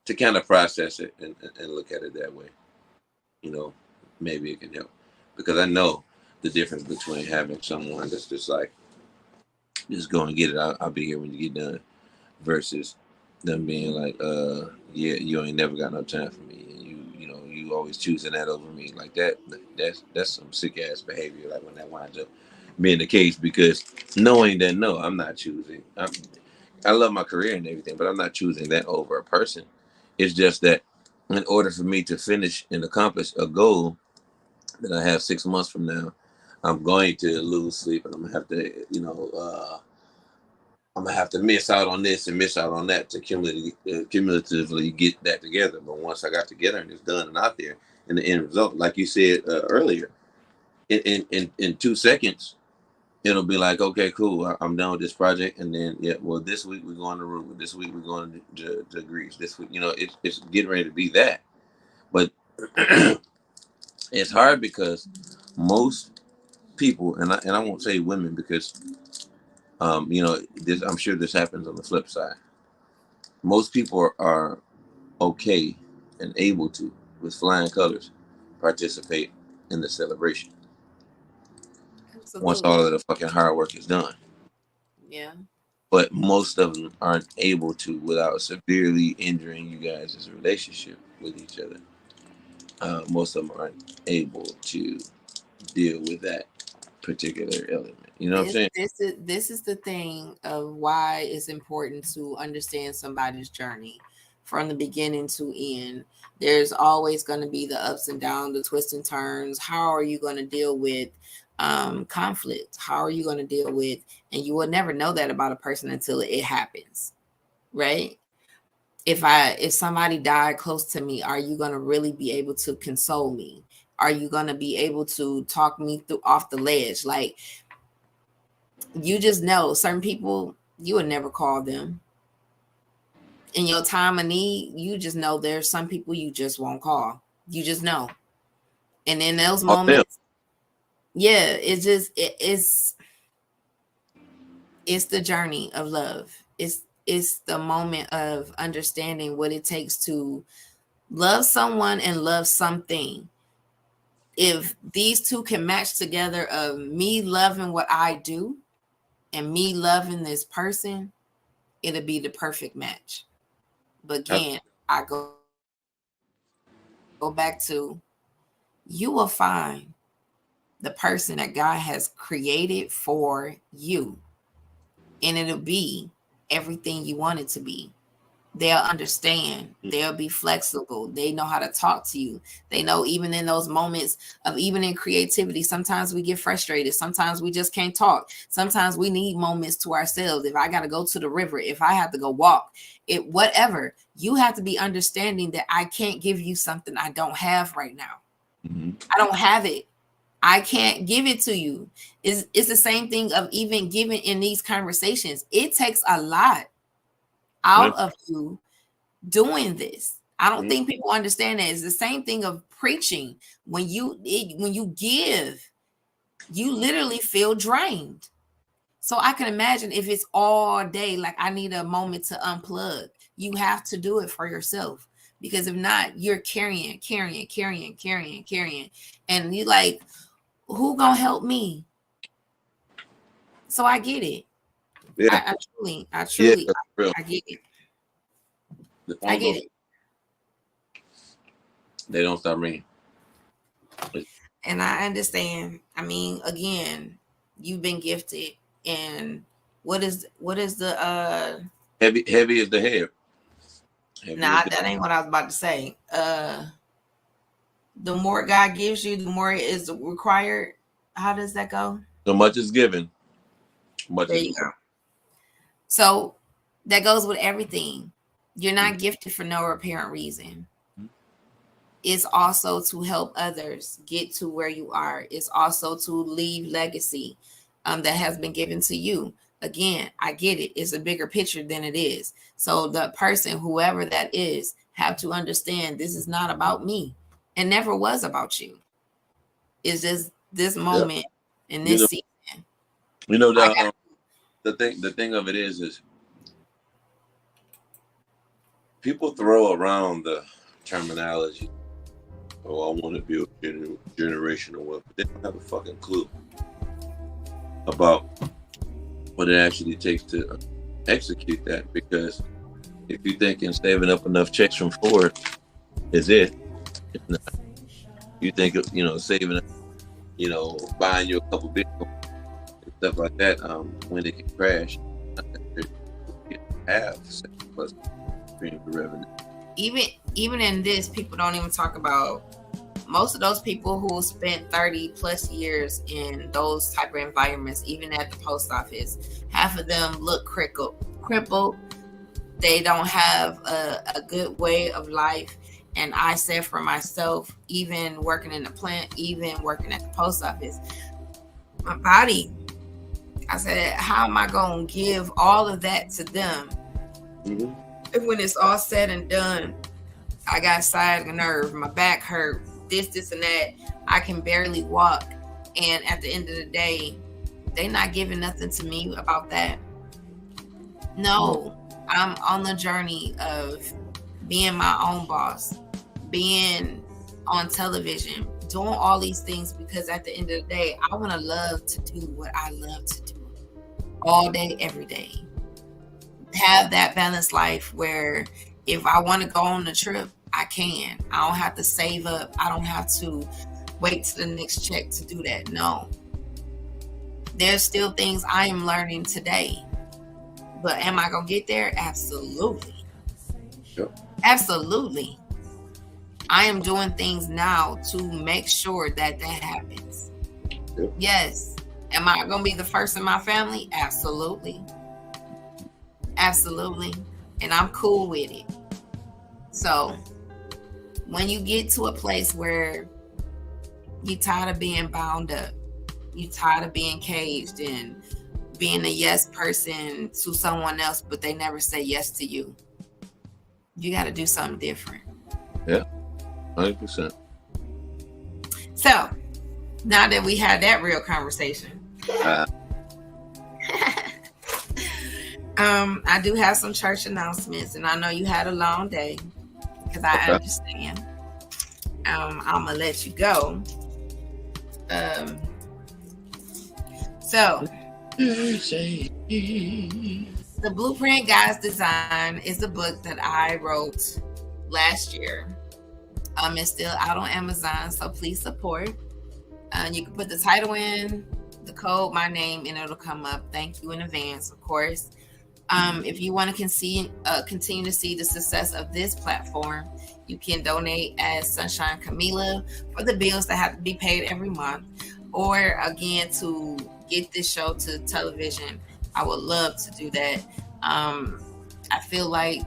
to kind of process it and look at it that way. You know, maybe it can help because I know the difference between having someone that's just like, just go and get it. I'll be here when you get done, versus them being like, yeah, you ain't never got no time for me, and you know, you always choosing that over me, like that. That's some sick ass behavior. Like when that winds up being the case, because knowing that no, I'm not choosing. I love my career and everything, but I'm not choosing that over a person. It's just that in order for me to finish and accomplish a goal that I have 6 months from now, I'm going to lose sleep, and I'm gonna have to, you know, I'm gonna have to miss out on this and miss out on that to cumulatively get that together. But once I got together and it's done and out there, and the end result, like you said earlier, in 2 seconds, it'll be like, okay, cool, I'm done with this project, and then yeah, well, this week we're going to Aruba, this week we're going to Greece, this week, you know, it's getting ready to be that. But it's hard because most people, and I won't say women because you know, this, I'm sure this happens on the flip side. Most people are okay and able to, with flying colors, participate in the celebration once all Absolutely. of the fucking hard work is done. Yeah. But most of them aren't able to without severely injuring you guys' relationship with each other. Most of them aren't able to deal with that particular element. You know what I'm This saying? this is the thing of why it's important to understand somebody's journey from the beginning to end. There's always going to be the ups and downs, the twists and turns. How are you going to deal with conflict? How are you going to deal with, and you will never know that about a person until it happens, right? If somebody died close to me, are you going to really be able to console me? Are you going to be able to talk me through off the ledge? Like, you just know certain people you would never call them in your time of need. You just know there's some people you just won't call. You just know. And in those All them. moments, yeah, it's the journey of love. It's the moment of understanding what it takes to love someone and love something. If these two can match together, of me loving what I do and me loving this person, it'll be the perfect match. But again, I go back to, you will find the person that God has created for you, and it'll be everything you want it to be. They'll understand, they'll be flexible, they know how to talk to you. They know, even in those moments of, even in creativity, sometimes we get frustrated, sometimes we just can't talk, sometimes we need moments to ourselves. If I got to go to the river, if I have to go walk, it whatever, you have to be understanding that I can't give you something I don't have right now. Mm-hmm. I don't have it. I can't give it to you. It's the same thing of even giving in these conversations. It takes a lot Yeah. out of you doing this. I don't Mm-hmm. think people understand that. It's the same thing of preaching. When you give, you literally feel drained. So I can imagine if it's all day, like I need a moment to unplug. You have to do it for yourself, because if not, you're carrying, and you like, who gonna help me? So I get it. Yeah. I truly, I Yeah. truly, That's real. I get it. The I phone get don't. it. They don't stop ringing. It's And I understand. I mean, again, you've been gifted. And what is the heavy. Heavy is the head. Heavy is nah, the. that ain't what I was about to say. The more God gives you, the more it is required. How does that go? So much is given. Much There is you required. go. So that goes with everything. You're not gifted for no apparent reason. It's also to help others get to where you are. It's also to leave legacy that has been given to you. Again, I get it. It's a bigger picture than it is. So the person, whoever that is, have to understand this is not about me. It never was about you. It's just this Yeah. moment in You this know, season. you know I got the thing of it is people throw around the terminology. Oh, I want to build generational wealth, but they don't have a fucking clue about what it actually takes to execute that. Because if you thinking saving up enough checks from Ford is it, it's not. You think of, saving up, buying you a couple Bitcoin and stuff like that, when it can crash, not necessarily you have plus streams of revenue. even in this, people don't even talk about most of those people who spent 30 plus years in those type of environments, even at the post office. Half of them look crippled. They don't have a good way of life. And I said for myself, even working in the plant, even working at the post office, my body, I said, how am I going to give all of that to them? Mm-hmm. And when it's all said and done, I got sciatic nerve, my back hurt, this and that. I can barely walk. And at the end of the day, they not giving nothing to me about that. No, I'm on the journey of being my own boss, being on television, doing all these things, because at the end of the day, I want to love to do what I love to do all day, every day. Have that balanced life where if I want to go on the trip, I can. I don't have to save up. I don't have to wait to the next check to do that. No. There's still things I am learning today. But am I going to get there? Absolutely. Sure. Absolutely. I am doing things now to make sure that happens. Yep. Yes. Am I going to be the first in my family? Absolutely. Absolutely. And I'm cool with it. So when you get to a place where you're tired of being bound up, you're tired of being caged and being a yes person to someone else, but they never say yes to you, you got to do something different. Yeah, 100%. So now that we had that real conversation, I do have some church announcements, and I know you had a long day, because I understand. I'm gonna let you go. So the Blueprint Guys Design is a book that I wrote last year. It's still out on Amazon, so please support. You can put the title in, the code, my name, and it'll come up. Thank you in advance, of course. If you want to continue to see the success of this platform, you can donate as Sunshine Camila for the bills that have to be paid every month, or again to get this show to television. I would love to do that. I feel like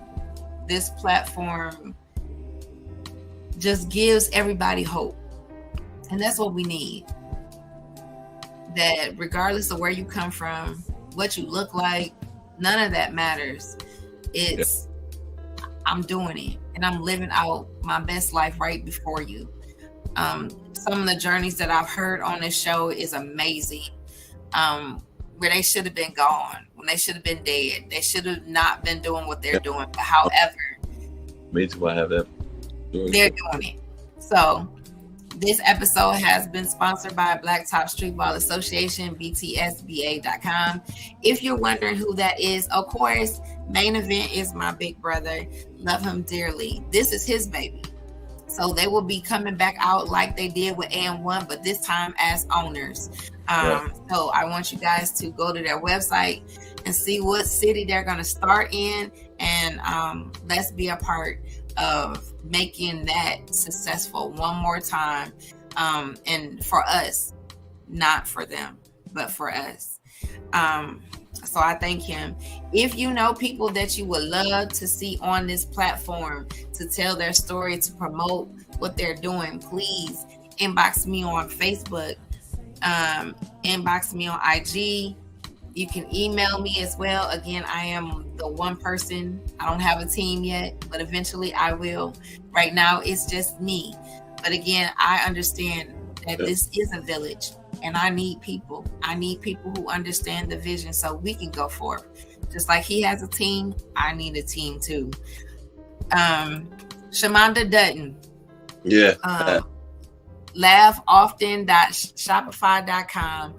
this platform just gives everybody hope, and that's what we need. That regardless of where you come from, what you look like, none of that matters. It's I'm doing it and I'm living out my best life right before you. Some of the journeys that I've heard on this show is amazing. Where they should have been gone, when they should have been dead. They should have not been doing what they're doing. But however, me too, I have that. They're doing it. So this episode has been sponsored by Blacktop Streetball Association, btsba.com. If you're wondering who that is, of course, Main Event is my big brother. Love him dearly. This is his baby. So they will be coming back out like they did with AM1, but this time as owners. So I want you guys to go to their website and see what city they're going to start in. And let's be a part of making that successful one more time. And for us, not for them, but for us. So I thank him. If you know people that you would love to see on this platform to tell their story, to promote what they're doing, please inbox me on Facebook, inbox me on IG, You can email me as well. Again, I am the one person. I don't have a team yet, but eventually I will. Right now, it's just me. But again, I understand that Yep. this is a village and I need people. I need people who understand the vision so we can go forth. Just like he has a team, I need a team too. Shamanda Dutton. Yeah. Laughoften.shopify.com.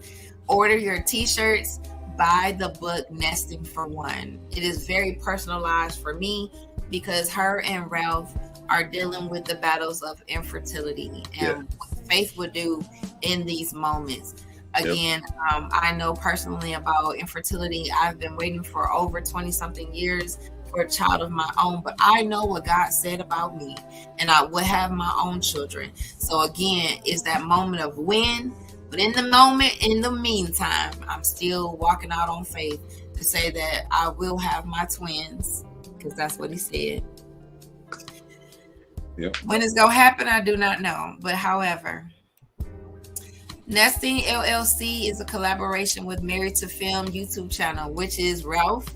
Order your t-shirts. Buy the book Nesting for One. It is very personalized for me because her and Ralph are dealing with the battles of infertility and what faith would do in these moments. Again, I know personally about infertility. I've been waiting for over 20 something years for a child of my own, but I know what God said about me, and I will have my own children. So again, it's that moment of when, but in the moment, in the meantime, I'm still walking out on faith to say that I will have my twins, because that's what he said. Yep. When it's gonna happen, I do not know. But however, Nesting LLC is a collaboration with Married to Film YouTube channel, which is Ralph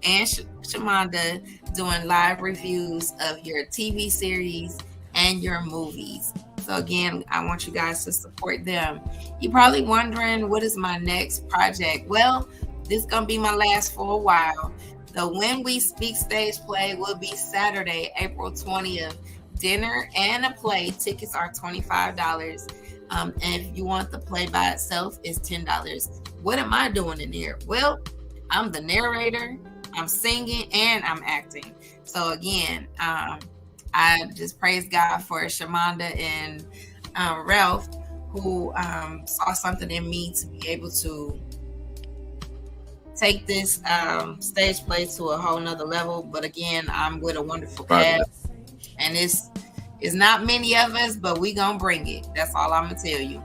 and Shamanda doing live reviews of your TV series and your movies. So again, I want you guys to support them. You're probably wondering, what is my next project? Well, this is going to be my last for a while. The When We Speak stage play will be Saturday, April 20th. Dinner and a play. Tickets are $25. And if you want the play by itself, it's $10. What am I doing in here? Well, I'm the narrator, I'm singing, and I'm acting. So again, I just praise God for Shamanda and Ralph, who saw something in me to be able to take this stage play to a whole nother level. But again, I'm with a wonderful cast, and it's not many of us, but we gonna bring it. That's all I'm gonna tell you.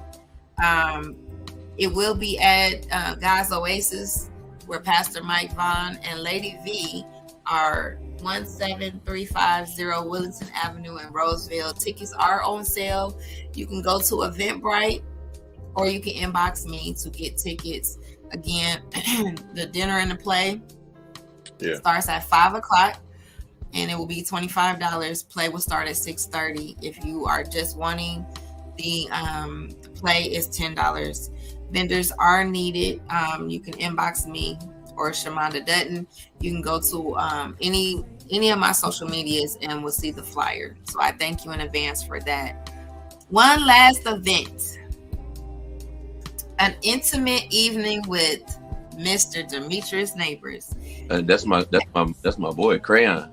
It will be at God's Oasis, where Pastor Mike Vaughn and Lady V are 17350 Willington Avenue in Roseville. Tickets are on sale. You can go to Eventbrite, or you can inbox me to get tickets. Again, the dinner and the play starts at 5:00. And it will be $25. Play will start at 6:30. If you are just wanting the play, is $10. Vendors are needed. You can inbox me or Shamanda Dutton. You can go to any of my social medias and we'll see the flyer. So I thank you in advance for that. One last event, an intimate evening with Mr. Demetrius Neighbors. That's my boy, Crayon.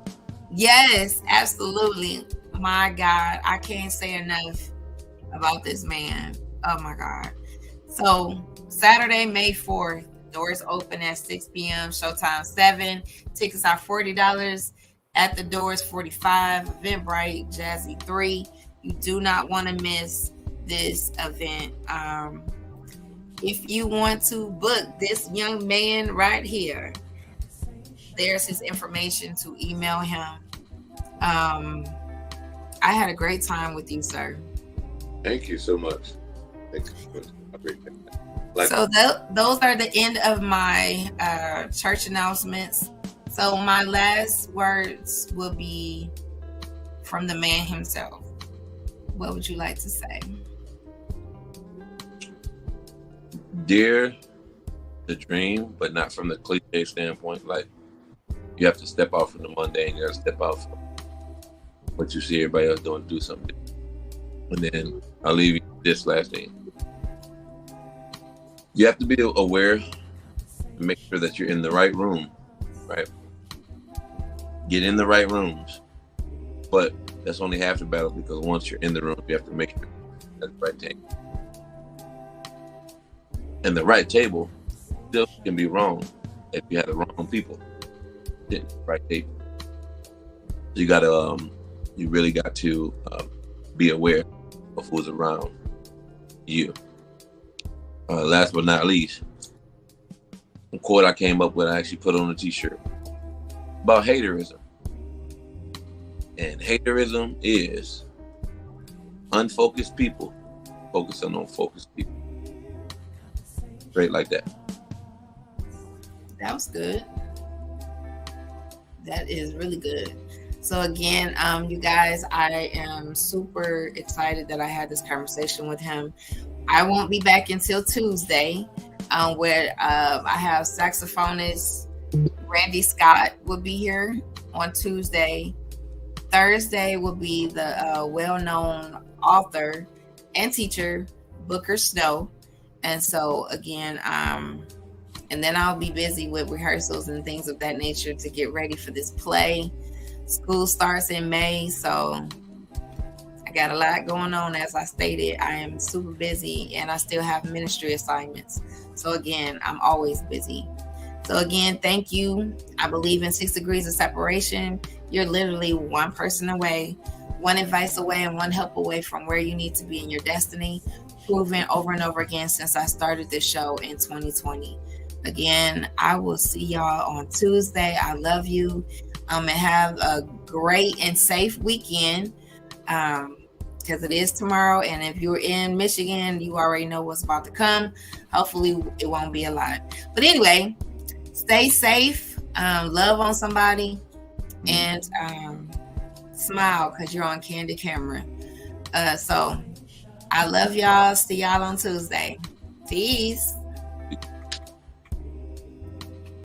Yes, absolutely. My God, I can't say enough about this man. Oh my God. So Saturday, May 4th, doors open at 6 p.m. Showtime 7. Tickets are $40. At the doors, $45. Eventbrite, Jazzy 3. You do not want to miss this event. If you want to book this young man right here, there's his information to email him. I had a great time with you, sir. Thank you so much. Thank you so much. I appreciate that. So those are the end of my church announcements. So my last words will be from the man himself. What would you like to say? Dare the dream, but not from the cliche standpoint. Like, you have to step out from the mundane. You have to step out from what you see everybody else doing, do something. And then I'll leave you this last thing. You have to be aware and make sure that you're in the right room, right? Get in the right rooms. But that's only half the battle, because once you're in the room, you have to make sure that's the right table. And the right table still can be wrong if you have the wrong people. Right table. You gotta, you really got to be aware of who's around you. Last but not least, a quote I came up with, I actually put on a t-shirt about haterism. And haterism is unfocused people focusing on focused people. Straight like that. That was good. That is really good. So again, you guys, I am super excited that I had this conversation with him. I won't be back until Tuesday, where I have saxophonist Randy Scott will be here on Tuesday. Thursday will be the well-known author and teacher Booker Snow, and so again, and then I'll be busy with rehearsals and things of that nature to get ready for this play. School starts in May, so I got a lot going on. As I stated, I am super busy and I still have ministry assignments. So again, I'm always busy. So again, thank you. I believe in 6 degrees of separation. You're literally one person away, one advice away, and one help away from where you need to be in your destiny, proven over and over again since I started this show in 2020. Again, I will see y'all on Tuesday. I love you. And have a great and safe weekend. Because it is tomorrow, and if you're in Michigan, you already know what's about to come. Hopefully it won't be a lot, but anyway, stay safe, love on somebody, and smile because you're on Candy Camera. So I love y'all. See y'all on Tuesday. Peace.